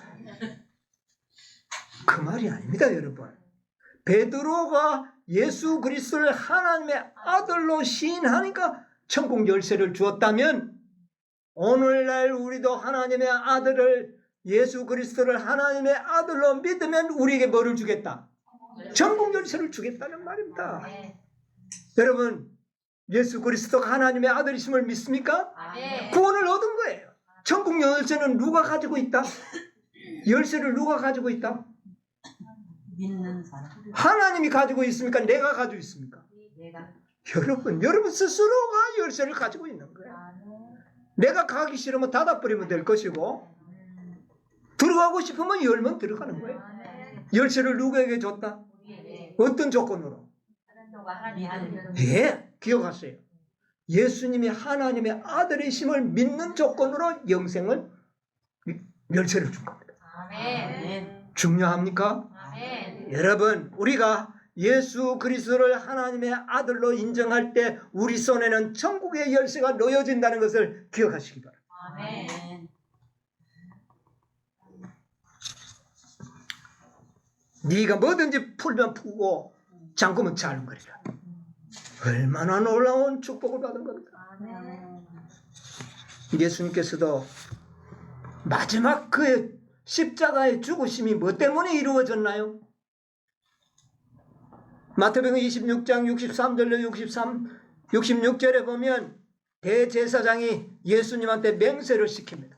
그 말이 아닙니다, 여러분. 베드로가 예수 그리스도를 하나님의 아들로 시인하니까 천국 열쇠를 주었다면 오늘날 우리도 하나님의 아들을 예수 그리스도를 하나님의 아들로 믿으면 우리에게 뭐를 주겠다? 천국 열쇠를 주겠다는 말입니다. 여러분 예수 그리스도가 하나님의 아들이심을 믿습니까? 구원을 얻은 거예요. 천국 열쇠는 누가 가지고 있다? 열쇠를 누가 가지고 있다? 믿는 사람. 하나님이 가지고 있습니까? 내가 가지고 있습니까? 여러분 스스로가 열쇠를 가지고 있는 거예요. 내가 가기 싫으면 닫아버리면 될 것이고 들어가고 싶으면 열면 들어가는 거예요. 열쇠를 누구에게 줬다? 어떤 조건으로? 예, 기억하세요. 예수님이 하나님의 아들이심을 믿는 조건으로 영생을 열쇠를 준 겁니다. 중요합니까? 여러분 우리가 예수 그리스도를 하나님의 아들로 인정할 때 우리 손에는 천국의 열쇠가 놓여진다는 것을 기억하시기 바랍니다. 아멘. 네가 뭐든지 풀면 푸고 잠그면 자는 거리라. 얼마나 놀라운 축복을 받은 겁니다. 예수님께서도 마지막 그의 십자가의 죽으심이 뭐 때문에 이루어졌나요? 마태복음 26장 63절로 66절에 보면 대제사장이 예수님한테 맹세를 시킵니다.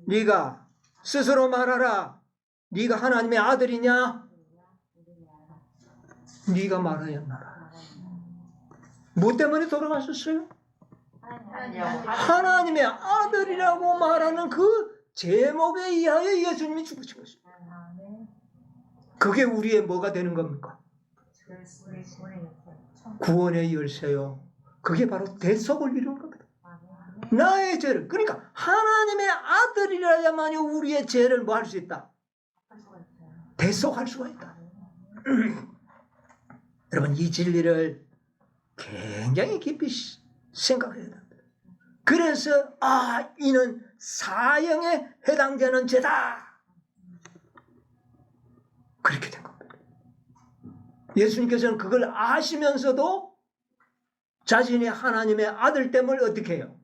네가 스스로 말하라. 네가 하나님의 아들이냐? 네가 말하야 말아. 뭐 때문에 돌아가셨어요? 하나님의 아들이라고 말하는 그 제목에 의하여 예수님이 죽으신 것입니다. 그게 우리의 뭐가 되는 겁니까? 구원의 열쇠요. 그게 바로 대속을 이루는 겁니다. 나의 죄를, 그러니까 하나님의 아들이라야만이 우리의 죄를 뭐 할 수 있다? 대속할 수가 있다. 여러분, 이 진리를 굉장히 깊이 생각해야 됩니다. 그래서 이는 사형에 해당되는 죄다. 그렇게 된 겁니다. 예수님께서는 그걸 아시면서도 자신이 하나님의 아들됨을 어떻게 해요?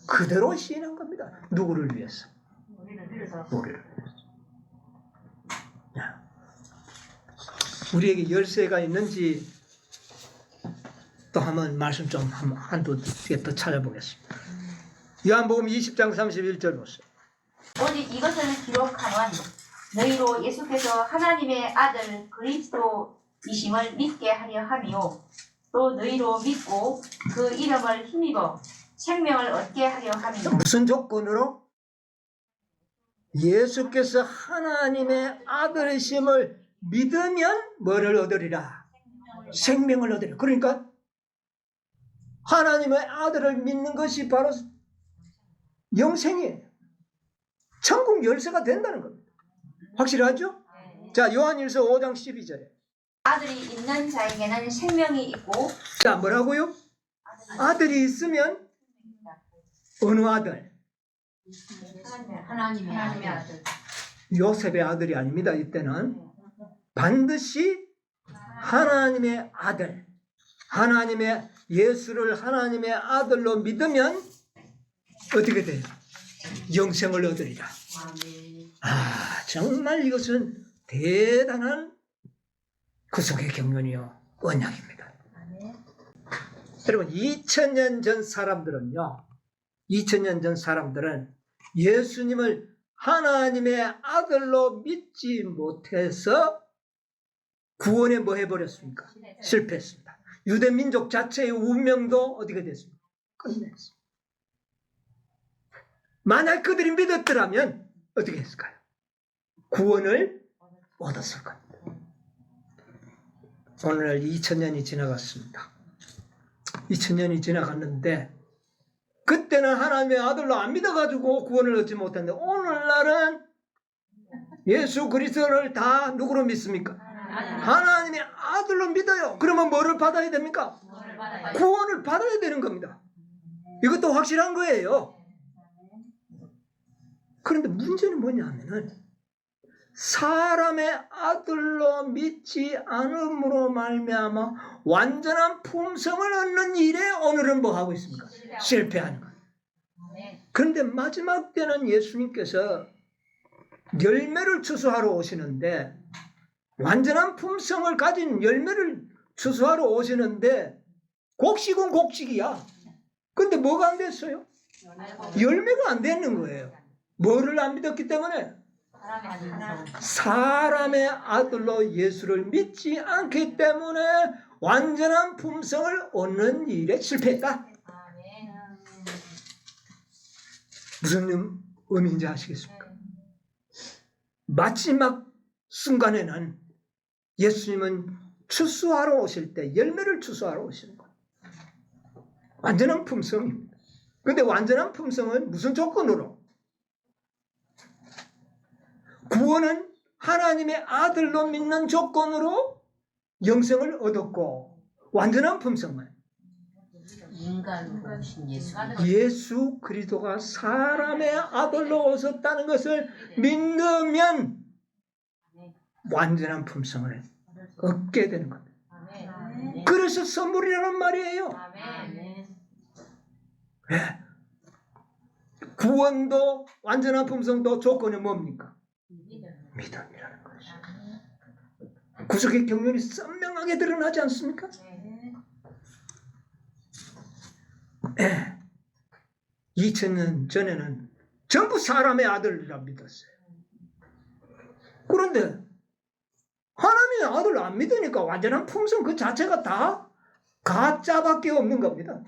그대로 시인한 겁니다. 누구를 위해서? 우리를 위해서. 우리에게 열쇠가 있는지 또 한번 말씀 좀 한두 개 더 찾아보겠습니다. 요한복음 20장 31절 보세요. 오직 이것을 기록하노니 너희로 예수께서 하나님의 아들 그리스도이심을 믿게 하려 함이요 또 너희로 믿고 그 이름을 힘입어 생명을 얻게 하려 함이요. 무슨 조건으로? 예수께서 하나님의 아들이심을 믿으면 뭐를 얻으리라? 생명을 얻으리라. 그러니까 하나님의 아들을 믿는 것이 바로 영생이에요. 천국 열쇠가 된다는 겁니다. 확실하죠? 자, 요한일서 5장 12절에 아들이 있는 자에게는 생명이 있고. 자, 뭐라고요? 아들이 있으면 어느 아들? 하나님의 아들. 요셉의 아들이 아닙니다. 이때는 반드시 하나님의 아들, 하나님의 예수를 하나님의 아들로 믿으면 어떻게 돼요? 영생을 얻으리라. 정말 이것은 대단한 구속의 경륜이요 언약입니다. 여러분, 2000년 전 사람들은요, 2000년 전 사람들은 예수님을 하나님의 아들로 믿지 못해서 구원에 뭐 해버렸습니까? 실패했습니다. 유대 민족 자체의 운명도 어디가 됐습니까? 끝냈습니다. 만약 그들이 믿었더라면 어떻게 했을까요? 구원을 얻었을 겁니다. 오늘 2000년이 지나갔습니다. 2000년이 지나갔는데 그때는 하나님의 아들로 안 믿어가지고 구원을 얻지 못했는데 오늘날은 예수 그리스도를 다 누구로 믿습니까? 하나님의 아들로 믿어요. 그러면 뭐를 받아야 됩니까? 구원을 받아야 되는 겁니다. 이것도 확실한 거예요. 그런데 문제는 뭐냐면은 사람의 아들로 믿지 않음으로 말미암아 완전한 품성을 얻는 일에 오늘은 뭐 하고 있습니까? 실패하는 거예요. 그런데 마지막 때는 예수님께서 열매를 추수하러 오시는데 완전한 품성을 가진 열매를 추수하러 오시는데 곡식은 곡식이야. 근데 뭐가 안 됐어요? 열매가 안 되는 거예요. 뭐를 안 믿었기 때문에? 사람의 아들로 예수를 믿지 않기 때문에 완전한 품성을 얻는 일에 실패했다. 무슨 의미인지 아시겠습니까? 마지막 순간에는 예수님은 추수하러 오실 때 열매를 추수하러 오시는 거예요. 완전한 품성입니다. 그런데 완전한 품성은 무슨 조건으로? 구원은 하나님의 아들로 믿는 조건으로 영생을 얻었고 완전한 품성을 인간으로 오신 예수. 예수 그리스도가 사람의 아들로 오셨다는 것을 믿으면 완전한 품성을 얻게 되는 겁니다. 아멘. 그래서 선물이라는 말이에요. 아멘. 예. 구원도 완전한 품성도 조건이 뭡니까? 믿음이라는 것이죠. 구속의 경륜이 선명하게 드러나지 않습니까? 예. 2000년 전에는 전부 사람의 아들이라 믿었어요. 그런데 하나님의 아들을 안 믿으니까 완전한 품성 그 자체가 다 가짜밖에 없는 겁니다.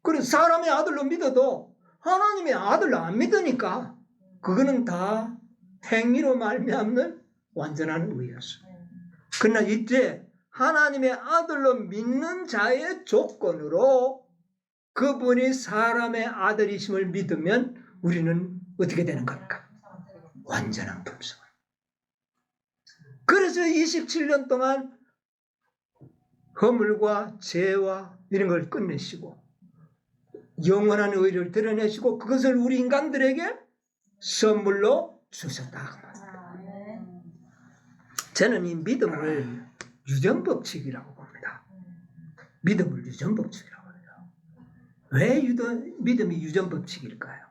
그래서 사람의 아들로 믿어도 하나님의 아들을 안 믿으니까 그거는 다 행위로 말미암는 완전한 의였어요. 그러나 이제 하나님의 아들로 믿는 자의 조건으로 그분이 사람의 아들이심을 믿으면 우리는 어떻게 되는 겁니까? 완전한 품성을. 그래서 27년 동안 허물과 죄와 이런 걸 끝내시고 영원한 의를 드러내시고 그것을 우리 인간들에게 선물로 주셨다. 저는 이 믿음을 유전법칙이라고 봅니다. 믿음을 유전법칙이라고 해요. 왜 믿음이 유전법칙일까요?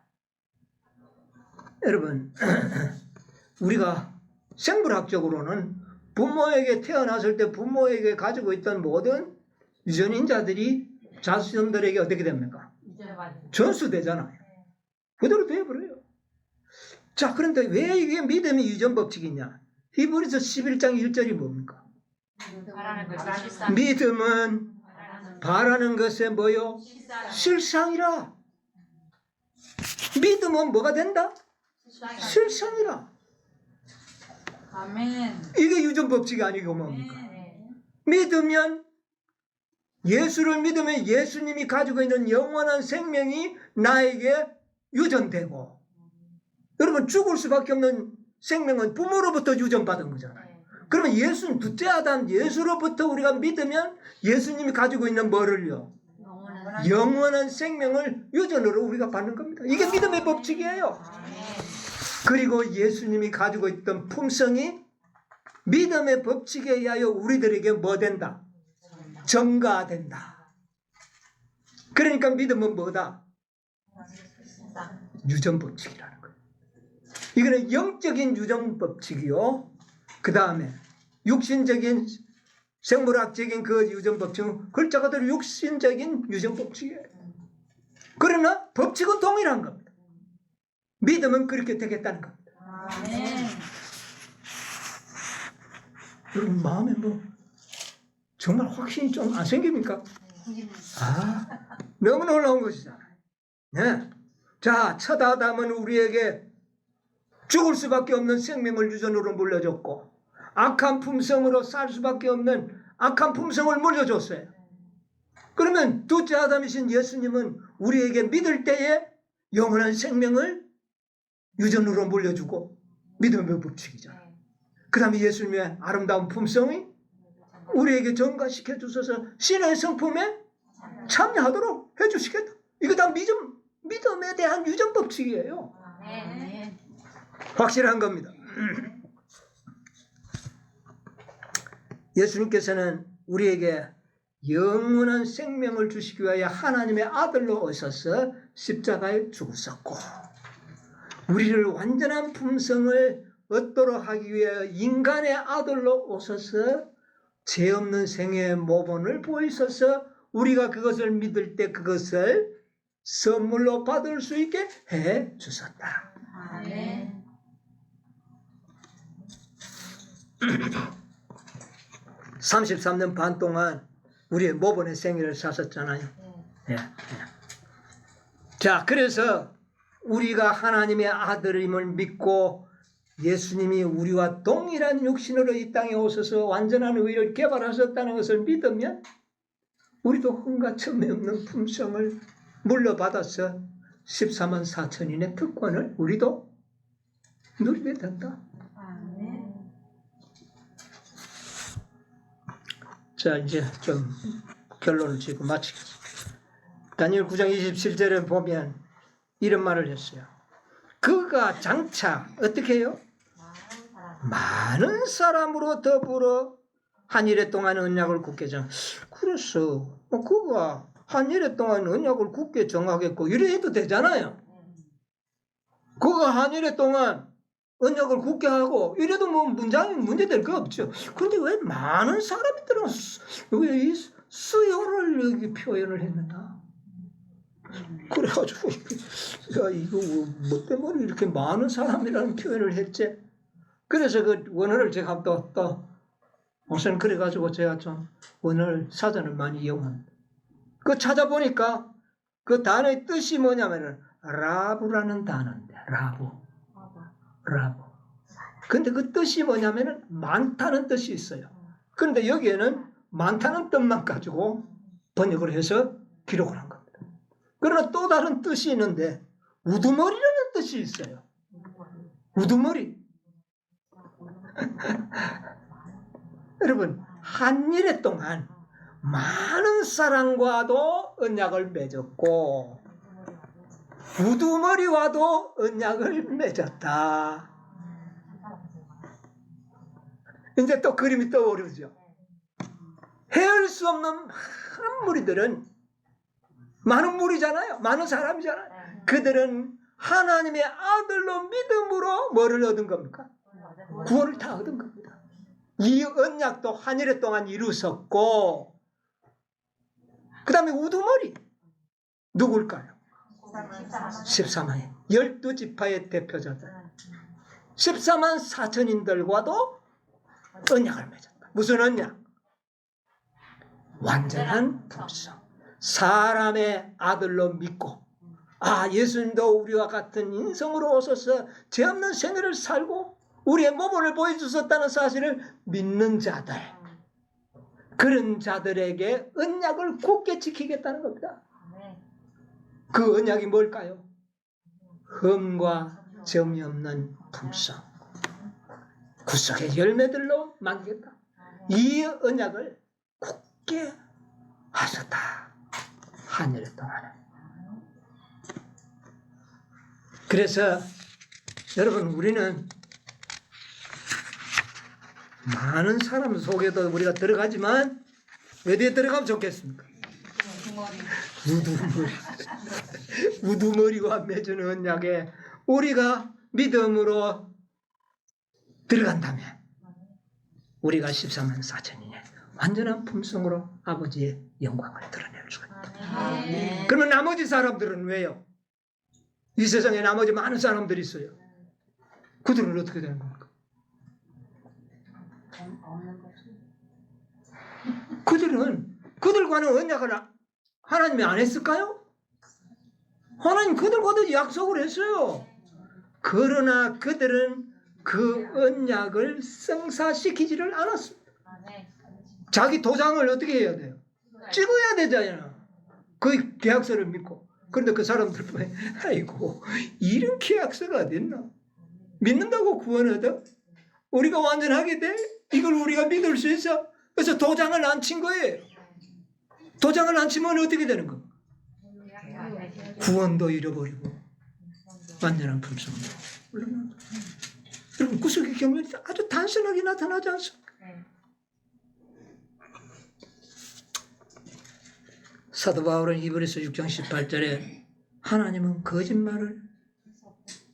여러분, 우리가 생물학적으로는 부모에게 태어났을 때 부모에게 가지고 있던 모든 유전인자들이 자손들에게 어떻게 됩니까? 전수되잖아요. 그대로 되어버려요. 자, 그런데 왜 이게 믿음이 유전법칙이냐? 히브리서 11장 1절이 뭡니까? 믿음은 바라는 것에 뭐요? 실상이라. 믿음은 뭐가 된다? 실상이라. 아멘. 이게 유전법칙이 아니고 뭡니까? 믿으면 예수를 믿으면 예수님이 가지고 있는 영원한 생명이 나에게 유전되고 여러분 죽을 수밖에 없는 생명은 부모로부터 유전받은 거잖아요. 그러면 예수는 둘째 아담 예수로부터 우리가 믿으면 예수님이 가지고 있는 뭐를요? 영원한 생명을 유전으로 우리가 받는 겁니다. 이게 믿음의 법칙이에요. 그리고 예수님이 가지고 있던 품성이 믿음의 법칙에 의하여 우리들에게 뭐 된다? 증가된다. 그러니까 믿음은 뭐다? 유전법칙이라는 거예요. 이거는 영적인 유전법칙이요. 그 다음에 육신적인 생물학적인 그 유전법칙은 글자 그대로 육신적인 유전법칙이에요. 그러나 법칙은 동일한 겁니다. 믿음은 그렇게 되겠다는 겁니다. 아멘. 여러분 마음에 뭐 정말 확신이 좀 안 생깁니까? 너무 놀라운 것이잖아요. 네. 자, 첫 아담은 우리에게 죽을 수밖에 없는 생명을 유전으로 물려줬고 악한 품성으로 살 수밖에 없는 악한 품성을 물려줬어요. 그러면 둘째 아담이신 예수님은 우리에게 믿을 때에 영원한 생명을 유전으로 물려주고 믿음의 법칙이잖아요. 그 다음에 예수님의 아름다운 품성이 우리에게 전가시켜 주셔서 신의 성품에 참여하도록 해주시겠다. 이거 다 믿음에 대한 유전법칙이에요. 확실한 겁니다. 예수님께서는 우리에게 영원한 생명을 주시기 위하여 하나님의 아들로 오셔서 십자가에 죽으셨고 우리를 완전한 품성을 얻도록 하기 위해 인간의 아들로 오셔서 죄 없는 생애의 모본을 보이셔서 우리가 그것을 믿을 때 그것을 선물로 받을 수 있게 해 주셨다. 아멘. 33년 반 동안 우리의 모본의 생애를 사셨잖아요. 예. 자, 그래서 우리가 하나님의 아들임을 믿고 예수님이 우리와 동일한 육신으로 이 땅에 오셔서 완전한 의를 개발하셨다는 것을 믿으면 우리도 흠가첨이 없는 품성을 물려받아서 14만 4천인의 특권을 우리도 누리게 된다. 아멘. 자, 이제 좀 결론을 짓고 마치겠습니다. 다니엘 9장 27절에 보면 이런 말을 했어요. 그가 장차 어떻게 해요? 많은 사람으로 더불어 한 일에 동안 언약을 굳게 정하. 그래서 그가 한 일에 동안 언약을 굳게 정하겠고 이래 해도 되잖아요. 그가 한 일에 동안 언약을 굳게 하고 이래도 뭐 문제될 거 없죠. 그런데 왜 많은 사람들은 왜 이 수요를 여기 표현을 했느냐? 그래가지고 야, 이거 뭐 때문에 이렇게 많은 사람이라는 표현을 했지? 그래서 그 원어를 제가 또 우선 그래가지고 제가 좀 원어를 사전을 많이 이용합니다. 그 찾아보니까 그 단어의 뜻이 뭐냐면은 라브라는 단어인데 라브. 근데 그 뜻이 뭐냐면은 많다는 뜻이 있어요. 그런데 여기에는 많다는 뜻만 가지고 번역을 해서 기록을 한 겁니다. 그러나 또 다른 뜻이 있는데 우두머리라는 뜻이 있어요. 우두머리. 여러분 한 일에 동안 많은 사람과도 언약을 맺었고 우두머리와도 언약을 맺었다. 이제 또 그림이 떠오르죠. 헤아릴 수 없는 많은 무리들은 많은 무리잖아요. 많은 사람이잖아요. 그들은 하나님의 아들로 믿음으로 뭐를 얻은 겁니까? 구원을 다 얻은 겁니다. 이 언약도 한 일에 동안 이루었고 그 다음에 우두머리 누굴까요? 14만 12지파의 대표자들 14만 4천인들과도 언약을 맺었다. 무슨 언약? 완전한 품성. 사람의 아들로 믿고 예수님도 우리와 같은 인성으로 오셔서 죄 없는 생애를 살고 우리의 모범을 보여주셨다는 사실을 믿는 자들, 그런 자들에게 언약을 굳게 지키겠다는 겁니다. 그 언약이 뭘까요? 흠과 점이 없는 품성, 구속의 열매들로 만들겠다. 이 언약을 굳게 하셨다. 한 일 동안. 그래서 여러분 우리는 많은 사람 속에도 우리가 들어가지만 어디에 들어가면 좋겠습니까? 우두머리와 맺은 언약에 우리가 믿음으로 들어간다면 우리가 14만 4천이네 완전한 품성으로 아버지의 영광을 드러낼 수가 있다. 그러면 나머지 사람들은 왜요? 이 세상에 나머지 많은 사람들이 있어요. 그들은 어떻게 되는 겁니까? 그들과는 언약을 하나님이 안 했을까요? 하나님 그들과도 약속을 했어요. 그러나 그들은 그 언약을 성사시키지를 않았습니다. 자기 도장을 어떻게 해야 돼요? 찍어야 되잖아요. 그 계약서를 믿고. 그런데 그 사람들 보면 아이고 이런 계약서가 어딨나? 믿는다고 구원 얻어? 우리가 완전하게 돼? 이걸 우리가 믿을 수 있어? 그래서 도장을 안 친 거예요. 도장을 안 치면 어떻게 되는 거? 구원도 잃어버리고 완전한 품성도. 여러분 구속의 경륜이 아주 단순하게 나타나지 않습니까? 사도 바울은 히브리서 6장 18절에 하나님은 거짓말을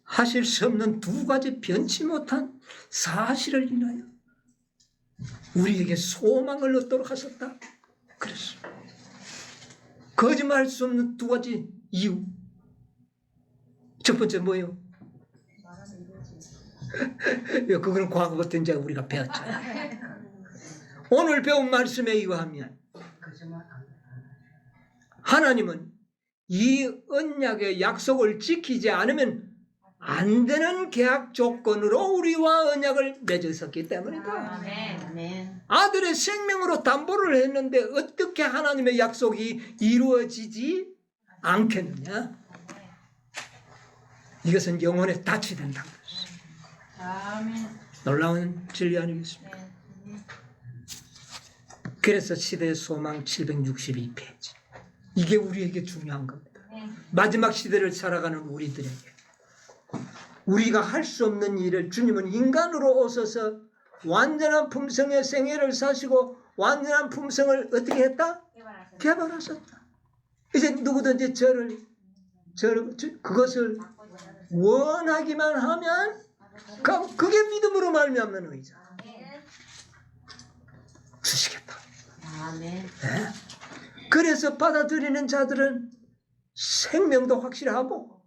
하실 수 없는 두 가지 변치 못한 사실을 인하여 우리에게 소망을 얻도록 하셨다. 그랬습니다. 거짓말할 수 없는 두 가지 이유. 첫 번째 뭐예요? 그거는 과거부터 이제 우리가 배웠잖아요. 오늘 배운 말씀에 의하면 하나님은 이 언약의 약속을 지키지 않으면 안 되는 계약 조건으로 우리와 언약을 맺었었기 때문이다. 아들의 생명으로 담보를 했는데 어떻게 하나님의 약속이 이루어지지 않겠느냐? 이것은 영혼에 닻이 된다는 것입니다. 놀라운 진리 아니겠습니까? 그래서 시대의 소망 762페이지. 이게 우리에게 중요한 겁니다. 마지막 시대를 살아가는 우리들에게 우리가 할 수 없는 일을 주님은 인간으로 오셔서 완전한 품성의 생애를 사시고 완전한 품성을 어떻게 했다? 개발하셨다. 이제 누구든지 그것을 원하기만 하면 그게 믿음으로 말미암는 의자 주시겠다. 아멘. 네? 그래서 받아들이는 자들은 생명도 확실하고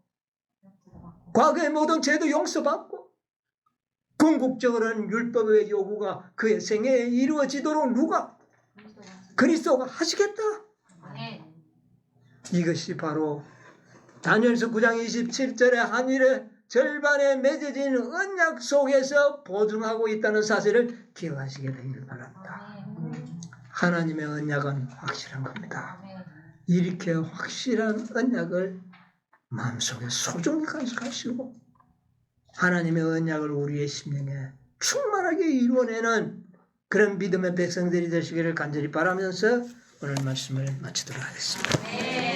과거의 모든 죄도 용서받고 궁극적으로는 율법의 요구가 그의 생애에 이루어지도록 누가? 그리스도가 하시겠다. 이것이 바로 다니엘서 9장 27절에 한일의 절반에 맺어진 언약 속에서 보증하고 있다는 사실을 기억하시게 되기를 바랍니다. 하나님의 언약은 확실한 겁니다. 이렇게 확실한 언약을 마음속에 소중히 간직하시고 하나님의 언약을 우리의 심령에 충만하게 이루어내는 그런 믿음의 백성들이 되시기를 간절히 바라면서 오늘 말씀을 마치도록 하겠습니다.